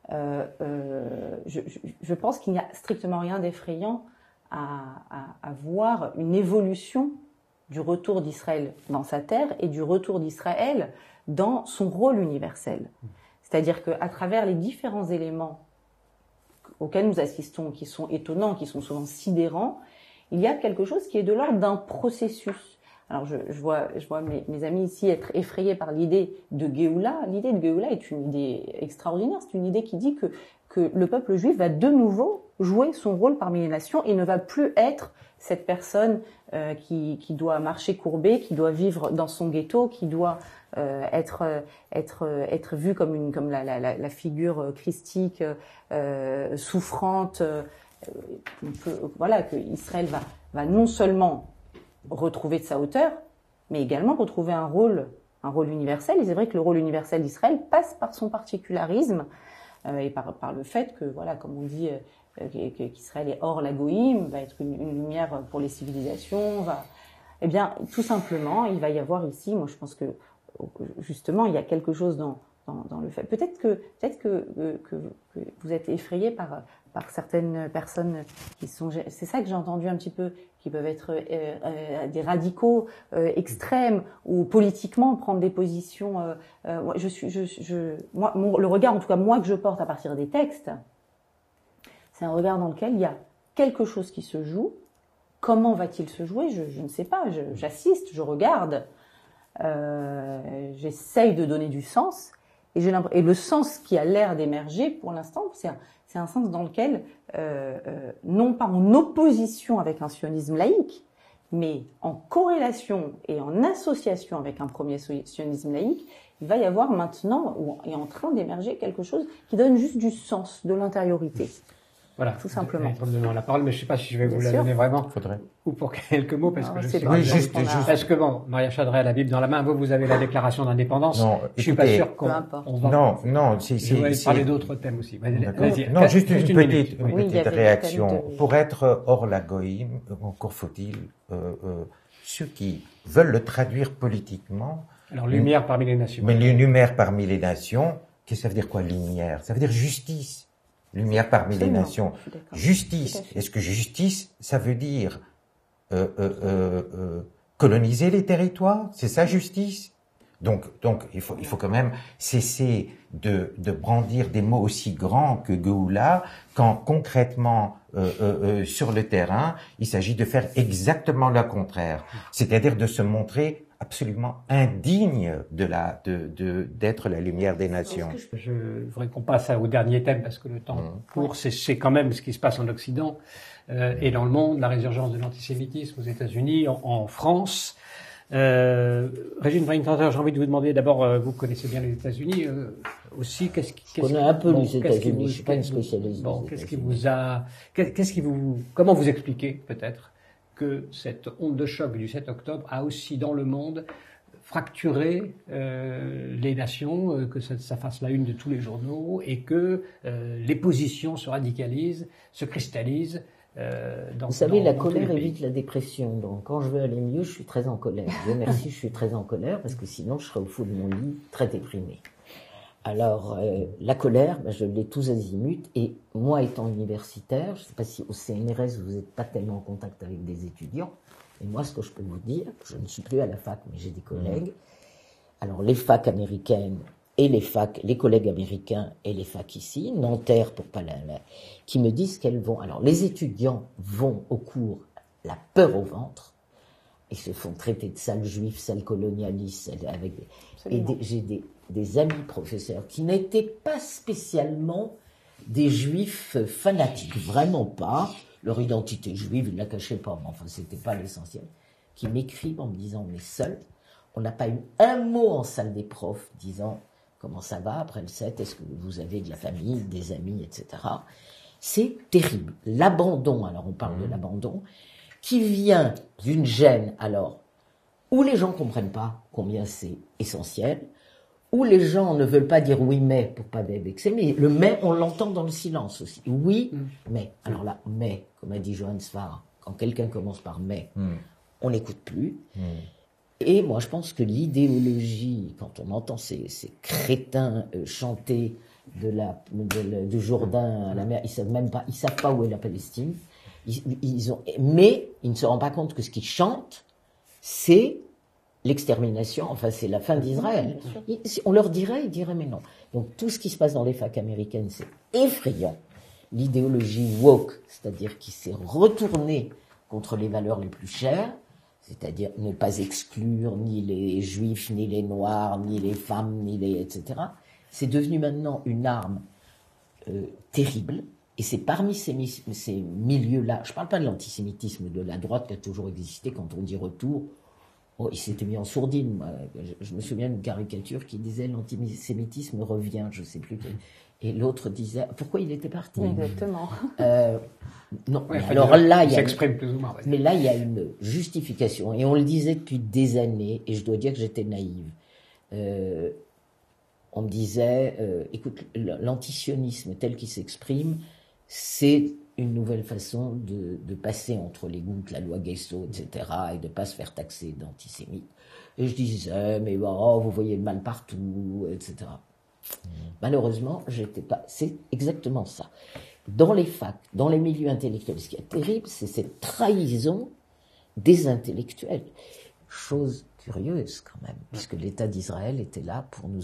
je pense qu'il n'y a strictement rien d'effrayant à voir une évolution du retour d'Israël dans sa terre et du retour d'Israël dans son rôle universel. C'est-à-dire qu'à travers les différents éléments auxquels nous assistons, qui sont étonnants, qui sont souvent sidérants, il y a quelque chose qui est de l'ordre d'un processus. Alors je vois mes amis ici être effrayés par l'idée de Géoula. L'idée de Géoula est une idée extraordinaire. C'est une idée qui dit que le peuple juif va de nouveau jouer son rôle parmi les nations et ne va plus être cette personne qui doit marcher courbée, qui doit vivre dans son ghetto, qui doit être vue comme la figure christique souffrante. Voilà, que Israël va non seulement retrouver de sa hauteur, mais également retrouver un rôle universel. Et c'est vrai que le rôle universel d'Israël passe par son particularisme et par le fait que, voilà, comme on dit, qu'Israël est hors la goïm, va être une lumière pour les civilisations. Eh bien, tout simplement, il va y avoir ici, moi je pense que justement, il y a quelque chose dans le fait. Peut-être que vous êtes effrayés par certaines personnes qui sont... C'est ça que j'ai entendu un petit peu, qui peuvent être des radicaux extrêmes ou politiquement prendre des positions... le regard, en tout cas, moi, que je porte à partir des textes, c'est un regard dans lequel il y a quelque chose qui se joue. Comment va-t-il se jouer ? Je ne sais pas. J'assiste, je regarde. J'essaye de donner du sens. Et le sens qui a l'air d'émerger, pour l'instant, c'est un sens dans lequel, non pas en opposition avec un sionisme laïque, mais en corrélation et en association avec un premier sionisme laïque, il va y avoir maintenant, ou est en train d'émerger quelque chose qui donne juste du sens, de l'intériorité. Voilà, tout simplement. Je vais demander la parole, mais je ne sais pas si je vais vous la donner vraiment. Faudrait. Ou pour quelques mots, parce que je sais pas. Oui, juste. Parce que bon, Maria Chadra a la Bible dans la main. Vous avez la déclaration d'indépendance. Non, je suis pas sûr qu'on va. Non, je vais parler d'autres thèmes aussi. Non, juste une petite réaction. Pour être hors la goïm, encore faut-il ceux qui veulent le traduire politiquement. Alors, lumière parmi les nations. Mais lumière parmi les nations, qu'est-ce que ça veut dire quoi, lumière? Ça veut dire justice. Lumière parmi les nations. Justice. Est-ce que justice, ça veut dire coloniser les territoires? C'est ça, justice? Donc, il faut quand même cesser de brandir des mots aussi grands que Géoula, quand concrètement, sur le terrain, il s'agit de faire exactement le contraire. C'est-à-dire de se montrer absolument indigne d'être la lumière des nations. Je voudrais qu'on passe au dernier thème parce que le temps court. C'est quand même ce qui se passe en Occident et dans le monde, la résurgence de l'antisémitisme aux États-Unis, en France. Régine Weintrander, j'ai envie de vous demander d'abord, vous connaissez bien les États-Unis aussi. Je connais un peu les États-Unis. Je suis pas une spécialiste. Bon, comment vous expliquez peut-être que cette onde de choc du 7 octobre a aussi dans le monde fracturé les nations, que ça fasse la une de tous les journaux et que les positions se radicalisent, se cristallisent. Vous savez, la colère évite la dépression. Donc, quand je veux aller mieux, je suis très en colère. Dieu merci, je suis très en colère parce que sinon, je serais au fond de mon lit, très déprimé. Alors, la colère, je l'ai tous azimuts. Et moi, étant universitaire, je ne sais pas si au CNRS, vous n'êtes pas tellement en contact avec des étudiants. Mais moi, ce que je peux vous dire, je ne suis plus à la fac, mais j'ai des collègues. Alors, les facs américaines et les collègues américains et les facs ici, Nanterre pour pas qui me disent qu'elles vont. Alors, les étudiants vont au cours la peur au ventre. Ils se font traiter de sales juifs, sales colonialistes, j'ai des amis professeurs qui n'étaient pas spécialement des juifs fanatiques, vraiment pas. Leur identité juive, ils la cachaient pas, mais enfin, c'était pas l'essentiel. Qui m'écrivent en me disant, on est seuls, on n'a pas eu un mot en salle des profs disant, comment ça va après le 7, est-ce que vous avez de la famille, des amis, etc. C'est terrible. L'abandon, alors on parle de l'abandon, qui vient d'une gêne, alors, où les gens comprennent pas combien c'est essentiel, où les gens ne veulent pas dire oui mais pour pas vexer, mais le mais on l'entend dans le silence aussi. Oui mais. Alors là mais, comme a dit Johann Sfar, quand quelqu'un commence par mais, on n'écoute plus. Et moi je pense que l'idéologie, quand on entend ces crétins chanter du Jourdain à la mer, ils savent pas où est la Palestine. Mais ils ne se rendent pas compte que ce qu'ils chantent, c'est l'extermination, enfin c'est la fin d'Israël. On leur dirait, ils diraient mais non. Donc tout ce qui se passe dans les facs américaines, c'est effrayant. L'idéologie woke, c'est-à-dire qui s'est retournée contre les valeurs les plus chères, c'est-à-dire ne pas exclure ni les juifs, ni les noirs, ni les femmes, etc. C'est devenu maintenant une arme terrible. Et c'est parmi ces milieux-là, je ne parle pas de l'antisémitisme de la droite qui a toujours existé, quand on dit retour, il s'était mis en sourdine. Moi. Je me souviens d'une caricature qui disait l'antisémitisme revient, je ne sais plus. Et l'autre disait, pourquoi il était parti? Exactement. Non, ouais, alors là, il s'exprime plus ou moins. Ouais. Mais là, il y a une justification. Et on le disait depuis des années, et je dois dire que j'étais naïve. On me disait, écoute, l'antisionisme tel qu'il s'exprime, c'est une nouvelle façon de passer entre les gouttes, la loi Guesso, etc., et de ne pas se faire taxer d'antisémite. Et je disais, mais vous voyez le mal partout, etc. Malheureusement, j'étais pas. C'est exactement ça. Dans les facs, dans les milieux intellectuels, ce qui est terrible, c'est cette trahison des intellectuels. Chose curieuse quand même, puisque l'État d'Israël était là pour nous...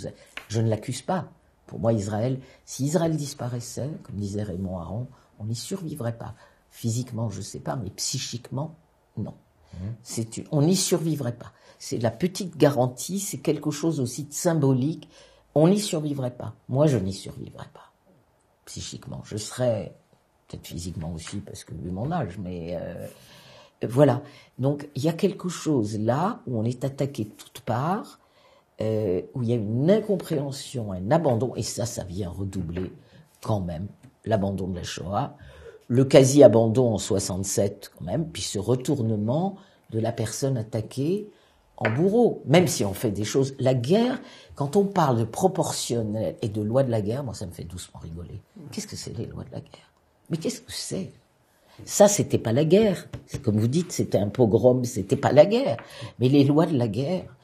Je ne l'accuse pas. Pour moi, si Israël disparaissait, comme disait Raymond Aron, on n'y survivrait pas. Physiquement, je ne sais pas, mais psychiquement, non. On n'y survivrait pas. C'est la petite garantie, c'est quelque chose aussi de symbolique. On n'y survivrait pas. Moi, je n'y survivrais pas. Psychiquement. Je serais, peut-être physiquement aussi, parce que vu mon âge, mais... voilà. Donc, il y a quelque chose là où on est attaqué de toutes parts, où il y a une incompréhension, un abandon, et ça vient redoubler quand même l'abandon de la Shoah, le quasi-abandon en 67 quand même, puis ce retournement de la personne attaquée en bourreau, même si on fait des choses. La guerre, quand on parle de proportionnel et de loi de la guerre, moi ça me fait doucement rigoler. Qu'est-ce que c'est les lois de la guerre? Mais qu'est-ce que c'est? Ça, c'était pas la guerre. Comme vous dites, c'était un pogrom, c'était pas la guerre. Mais les lois de la guerre,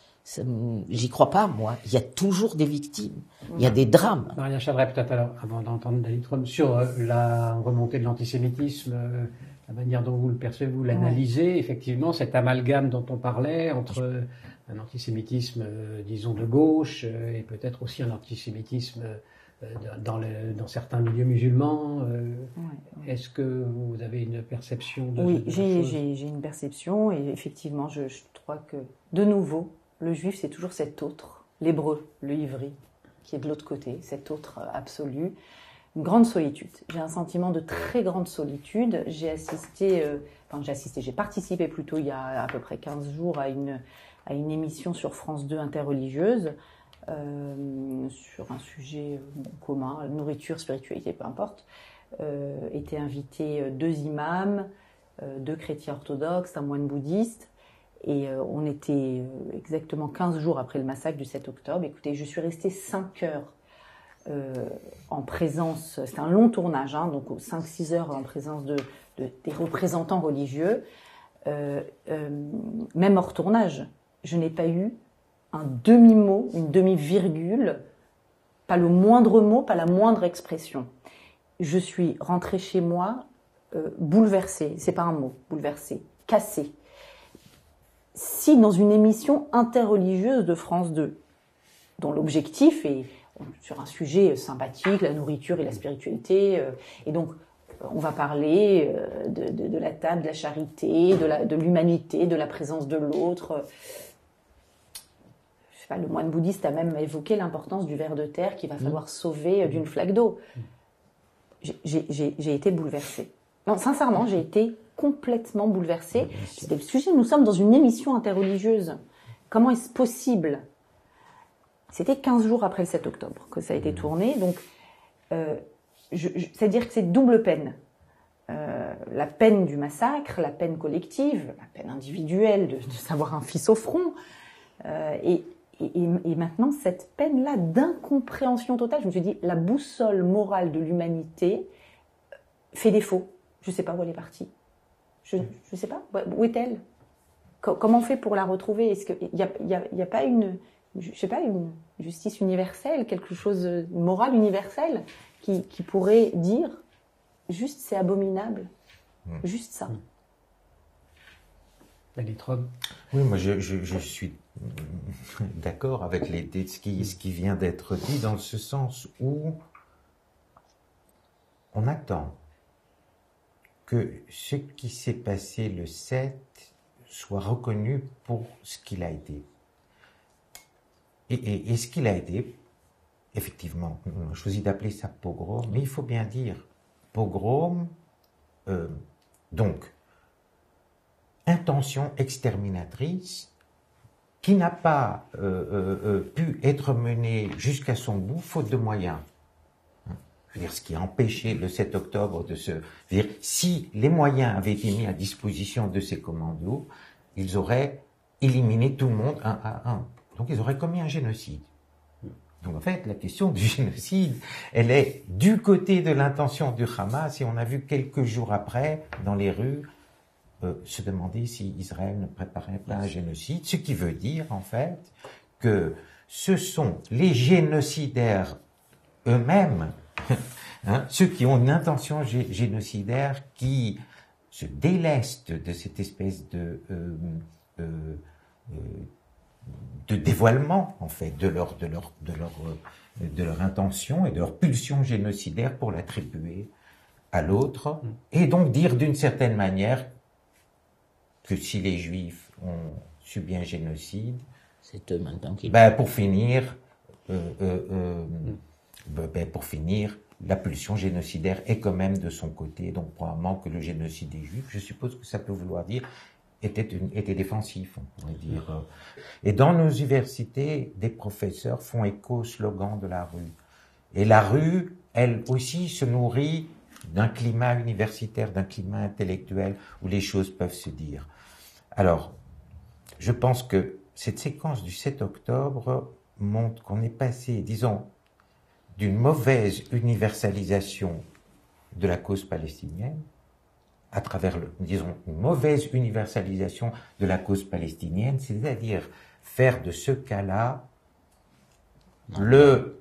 j'y crois pas, moi. Il y a toujours des victimes. Il y a des drames. Maria Chadret, peut-être alors, avant d'entendre David Trom, sur la remontée de l'antisémitisme, la manière dont vous le percevez, vous l'analysez, effectivement, cet amalgame dont on parlait entre un antisémitisme, disons, de gauche, et peut-être aussi un antisémitisme dans certains milieux musulmans. Est-ce que vous avez une perception de Oui, de j'ai une perception, et effectivement, je crois que, de nouveau, le juif, c'est toujours cet autre, l'hébreu, le ivri, qui est de l'autre côté, cet autre absolu. Une grande solitude. J'ai un sentiment de très grande solitude. J'ai participé plutôt il y a à peu près 15 jours à une émission sur France 2 interreligieuse, sur un sujet commun, nourriture, spiritualité, peu importe. Étaient invités 2 imams, 2 chrétiens orthodoxes, un moine bouddhiste, et on était exactement 15 jours après le massacre du 7 octobre. Écoutez, je suis restée 5 heures en présence, c'était un long tournage, donc 5-6 heures en présence des représentants religieux. Même hors tournage, je n'ai pas eu un demi-mot, une demi-virgule, pas le moindre mot, pas la moindre expression. Je suis rentrée chez moi bouleversée, c'est pas un mot, bouleversée, cassée. Si dans une émission interreligieuse de France 2, dont l'objectif est sur un sujet sympathique, la nourriture et la spiritualité, et donc on va parler de la table, de la charité, de l'humanité, de la présence de l'autre. Je sais pas, le moine bouddhiste a même évoqué l'importance du ver de terre qu'il va falloir sauver d'une flaque d'eau. J'ai été bouleversée. Non, sincèrement, j'ai été complètement bouleversée. C'était le sujet, nous sommes dans une émission interreligieuse. Comment est-ce possible ? C'était 15 jours après le 7 octobre que ça a été tourné, donc c'est-à-dire que c'est double peine. La peine du massacre, la peine collective, la peine individuelle de savoir un fils au front, et Et maintenant, cette peine-là d'incompréhension totale, je me suis dit, la boussole morale de l'humanité fait défaut. Je ne sais pas où elle est partie. Je ne sais pas. Où est-elle? Comment on fait pour la retrouver? Est-ce qu'il n'y a pas une justice universelle, quelque chose de moral universel qui pourrait dire juste c'est abominable, juste ça. Lalitrom. Oui, moi je suis d'accord avec ce qui vient d'être dit, dans ce sens où on attend que ce qui s'est passé le 7 soit reconnu pour ce qu'il a été. Et ce qu'il a été, effectivement, on a choisi d'appeler ça pogrom, mais il faut bien dire pogrom, donc intention exterminatrice qui n'a pas pu être menée jusqu'à son bout faute de moyens. Je veux dire, ce qui a empêché le 7 octobre de se... dire, si les moyens avaient été mis à disposition de ces commandos, ils auraient éliminé tout le monde un à un. Donc ils auraient commis un génocide. Donc en fait, la question du génocide, elle est du côté de l'intention du Hamas, et on a vu quelques jours après, dans les rues, se demander si Israël ne préparait pas un génocide, ce qui veut dire en fait que ce sont les génocidaires eux-mêmes, ceux qui ont une intention génocidaire, qui se délestent de cette espèce de dévoilement en fait de leur intention et de leur pulsion génocidaire pour l'attribuer à l'autre, et donc dire d'une certaine manière que si les Juifs ont subi un génocide, c'est eux maintenant qui... pour finir, la pulsion génocidaire est quand même de son côté, donc probablement que le génocide des Juifs, je suppose que ça peut vouloir dire, était défensif, on pourrait dire. Et dans nos universités, des professeurs font écho au slogan de la rue. Et la rue, elle aussi, se nourrit d'un climat universitaire, d'un climat intellectuel où les choses peuvent se dire. Alors, je pense que cette séquence du 7 octobre montre qu'on est passé, disons, d'une mauvaise universalisation de la cause palestinienne, à travers, disons, une mauvaise universalisation de la cause palestinienne, c'est-à-dire faire de ce cas-là le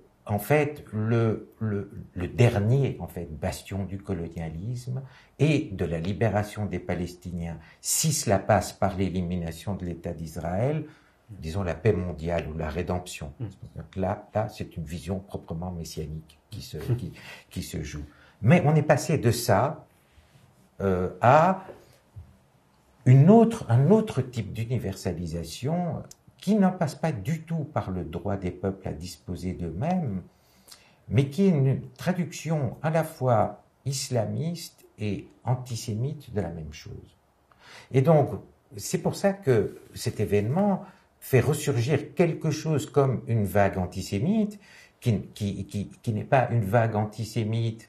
dernier, en fait, bastion du colonialisme et de la libération des Palestiniens, si cela passe par l'élimination de l'État d'Israël, disons la paix mondiale ou la rédemption. Donc là, c'est une vision proprement messianique qui se joue. Mais on est passé de ça à un autre type d'universalisation qui ne passe pas du tout par le droit des peuples à disposer d'eux-mêmes, mais qui est une traduction à la fois islamiste et antisémite de la même chose. Et donc, c'est pour ça que cet événement fait ressurgir quelque chose comme une vague antisémite, qui n'est pas une vague antisémite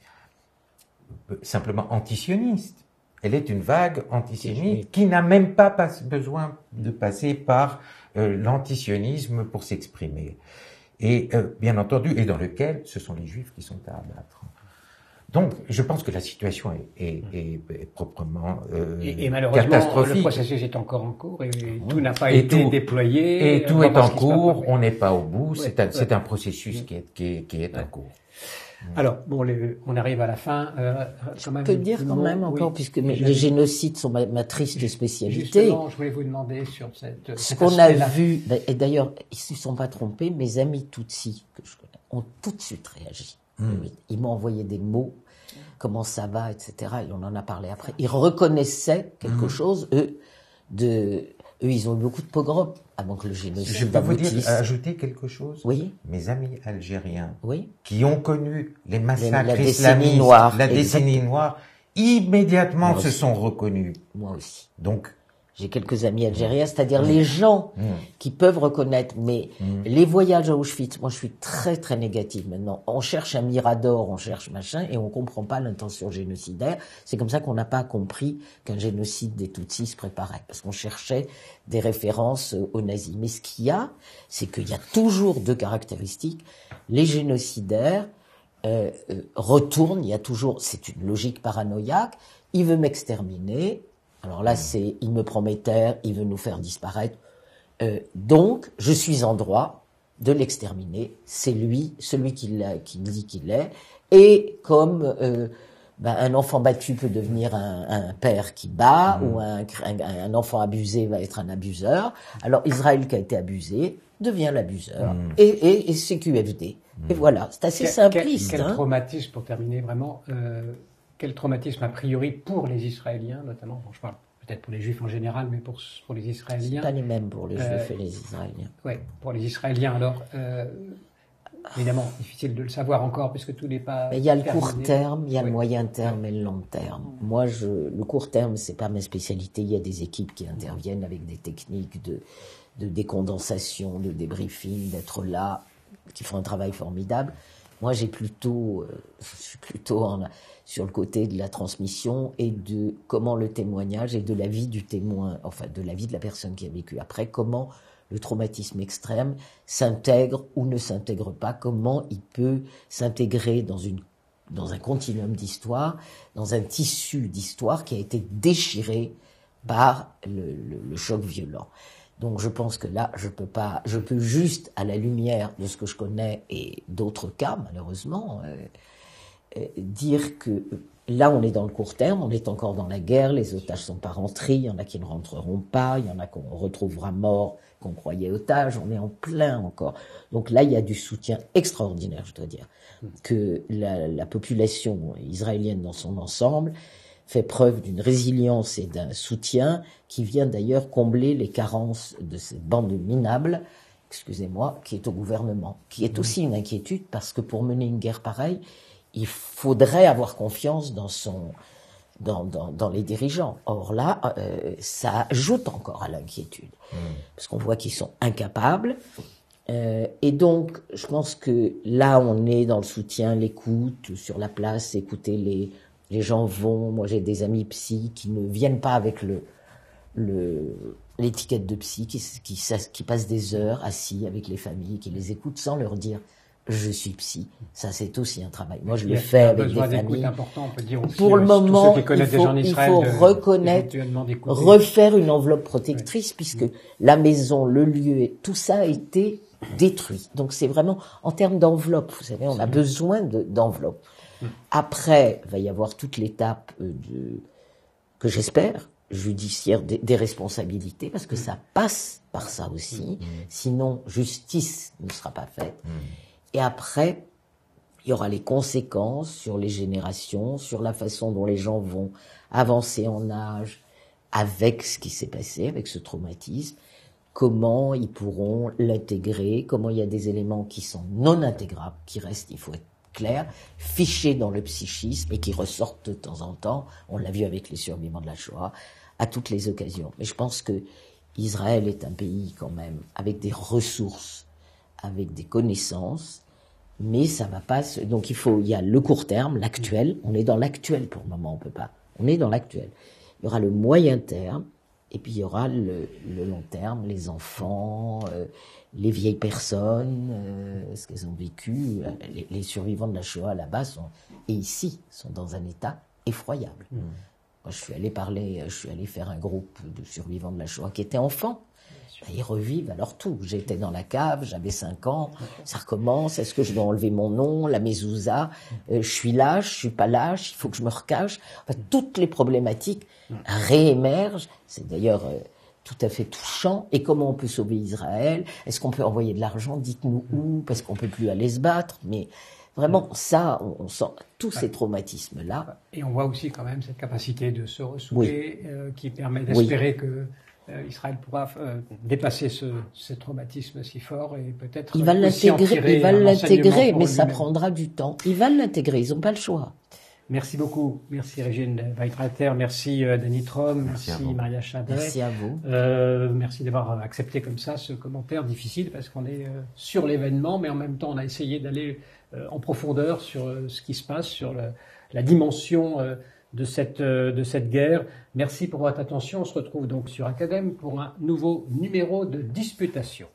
simplement antisioniste. Elle est une vague antisémite qui n'a même pas besoin de passer par l'antisionisme pour s'exprimer. Et bien entendu, et dans lequel ce sont les Juifs qui sont à abattre. Donc, je pense que la situation est proprement et malheureusement, catastrophique. le processus est encore en cours et tout n'a pas été déployé. Et tout est en cours, on n'est pas au bout, Ouais, c'est un processus qui est en cours. Alors, bon, on arrive à la fin. Je peux dire quand même encore, puisque les génocides sont ma triste spécialité. Justement, je voulais vous demander sur ce qu'on a vu, et d'ailleurs, ils ne se sont pas trompés, mes amis Tutsis, que je connais, ont tout de suite réagi. Ils m'ont envoyé des mots, comment ça va, etc. Et on en a parlé après. Ils reconnaissaient quelque chose, eux, ils ont eu beaucoup de pogroms avant que le génocide Je peux vous ajouter quelque chose? Oui. Mes amis algériens, oui, qui ont connu les massacres la islamistes, noire, la décennie noire, immédiatement se sont reconnus. Moi aussi. Donc, J'ai quelques amis algériens, c'est-à-dire les gens qui peuvent reconnaître. Mais les voyages à Auschwitz, moi je suis très très négative maintenant. On cherche un mirador, on cherche machin, et on comprend pas l'intention génocidaire. C'est comme ça qu'on n'a pas compris qu'un génocide des Tutsis se préparait, parce qu'on cherchait des références aux nazis. Mais ce qu'il y a, c'est qu'il y a toujours deux caractéristiques. Les génocidaires retournent, il y a toujours, c'est une logique paranoïaque, il veut m'exterminer. Alors là, c'est, il me promet terre, il veut nous faire disparaître. Donc, je suis en droit de l'exterminer. C'est lui, celui qui dit qu'il est. Et comme un enfant battu peut devenir un père qui bat, ou un enfant abusé va être un abuseur, alors Israël qui a été abusé devient l'abuseur. Et c'est QFD. Et voilà, c'est assez simpliste. Quel traumatisme, pour terminer vraiment... Quel traumatisme a priori pour les Israéliens, notamment, bon, je parle peut-être pour les Juifs en général, mais pour les Israéliens. C'est pas les mêmes pour les Juifs et les Israéliens. Oui, pour les Israéliens, alors, évidemment, difficile de le savoir encore, puisque tout n'est pas... Mais il y a le court terme, il y a le moyen terme et le long terme. Moi, le court terme, c'est pas ma spécialité. Il y a des équipes qui interviennent avec des techniques de décondensation, de débriefing, d'être là, qui font un travail formidable. Moi, je suis plutôt sur le côté de la transmission et de comment le témoignage et de la vie du témoin, enfin de la vie de la personne qui a vécu après, comment le traumatisme extrême s'intègre ou ne s'intègre pas, comment il peut s'intégrer dans un continuum d'histoire, dans un tissu d'histoire qui a été déchiré par le choc violent. Donc je pense que là, je peux juste, à la lumière de ce que je connais et d'autres cas, malheureusement, dire que là, on est dans le court terme, on est encore dans la guerre, les otages sont pas rentrés, il y en a qui ne rentreront pas, il y en a qu'on retrouvera morts, qu'on croyait otages, on est en plein encore. Donc là, il y a du soutien extraordinaire, je dois dire, que la population israélienne dans son ensemble fait preuve d'une résilience et d'un soutien qui vient d'ailleurs combler les carences de cette bande minable, excusez-moi, qui est au gouvernement, qui est aussi une inquiétude parce que pour mener une guerre pareille, il faudrait avoir confiance dans les dirigeants. Or là, ça ajoute encore à l'inquiétude, parce qu'on voit qu'ils sont incapables. Et donc, je pense que là, on est dans le soutien, l'écoute, sur la place, écouter les gens vont. Moi, j'ai des amis psy qui ne viennent pas avec l'étiquette de psy, qui passent des heures assis avec les familles, qui les écoutent sans leur dire je suis psy. Ça, c'est aussi un travail. Moi, je le fais avec des familles. Important, on peut dire aussi, pour le moment, il faut reconnaître, refaire une enveloppe protectrice, puisque la maison, le lieu, tout ça a été détruit. Donc, c'est vraiment en termes d'enveloppe. Vous savez, on a besoin d'enveloppe. Après, il va y avoir toute l'étape que j'espère, judiciaire des responsabilités, parce que ça passe par ça aussi. Sinon, justice ne sera pas faite. Et après, il y aura les conséquences sur les générations, sur la façon dont les gens vont avancer en âge avec ce qui s'est passé, avec ce traumatisme, comment ils pourront l'intégrer, comment il y a des éléments qui sont non intégrables, qui restent, il faut être clair, fichés dans le psychisme et qui ressortent de temps en temps. On l'a vu avec les survivants de la Shoah, à toutes les occasions. Mais je pense que Israël est un pays quand même avec des ressources, avec des connaissances, mais ça va pas donc il y a le court terme, l'actuel, on est dans l'actuel pour le moment, on est dans l'actuel. Il y aura le moyen terme, et puis il y aura le long terme, les enfants, les vieilles personnes, ce qu'elles ont vécu, les survivants de la Shoah là-bas et ici, sont dans un état effroyable. Moi, je suis allé faire un groupe de survivants de la Shoah qui étaient enfants. Ils revivent alors tout. J'étais dans la cave, j'avais 5 ans, ça recommence, est-ce que je dois enlever mon nom, la mezouza, je suis lâche, je suis pas lâche, il faut que je me recache. Enfin, toutes les problématiques réémergent. C'est d'ailleurs tout à fait touchant. Et comment on peut sauver Israël? Est-ce qu'on peut envoyer de l'argent? Dites-nous où, parce qu'on peut plus aller se battre. Mais vraiment, ça, on sent tous ces traumatismes-là. Et on voit aussi quand même cette capacité de se ressouder qui permet d'espérer que Israël pourra dépasser ce traumatisme si fort et peut-être il va l'intégrer, mais ça prendra du temps. Il va l'intégrer, ils n'ont pas le choix. Merci beaucoup. Merci Régine Weitreiter, merci Dany Trom, merci Maria Chabret. Merci à vous. Merci d'avoir accepté comme ça ce commentaire difficile parce qu'on est sur l'événement, mais en même temps on a essayé d'aller en profondeur sur ce qui se passe, sur la dimension de cette guerre. Merci pour votre attention. On se retrouve donc sur Academ pour un nouveau numéro de Disputation.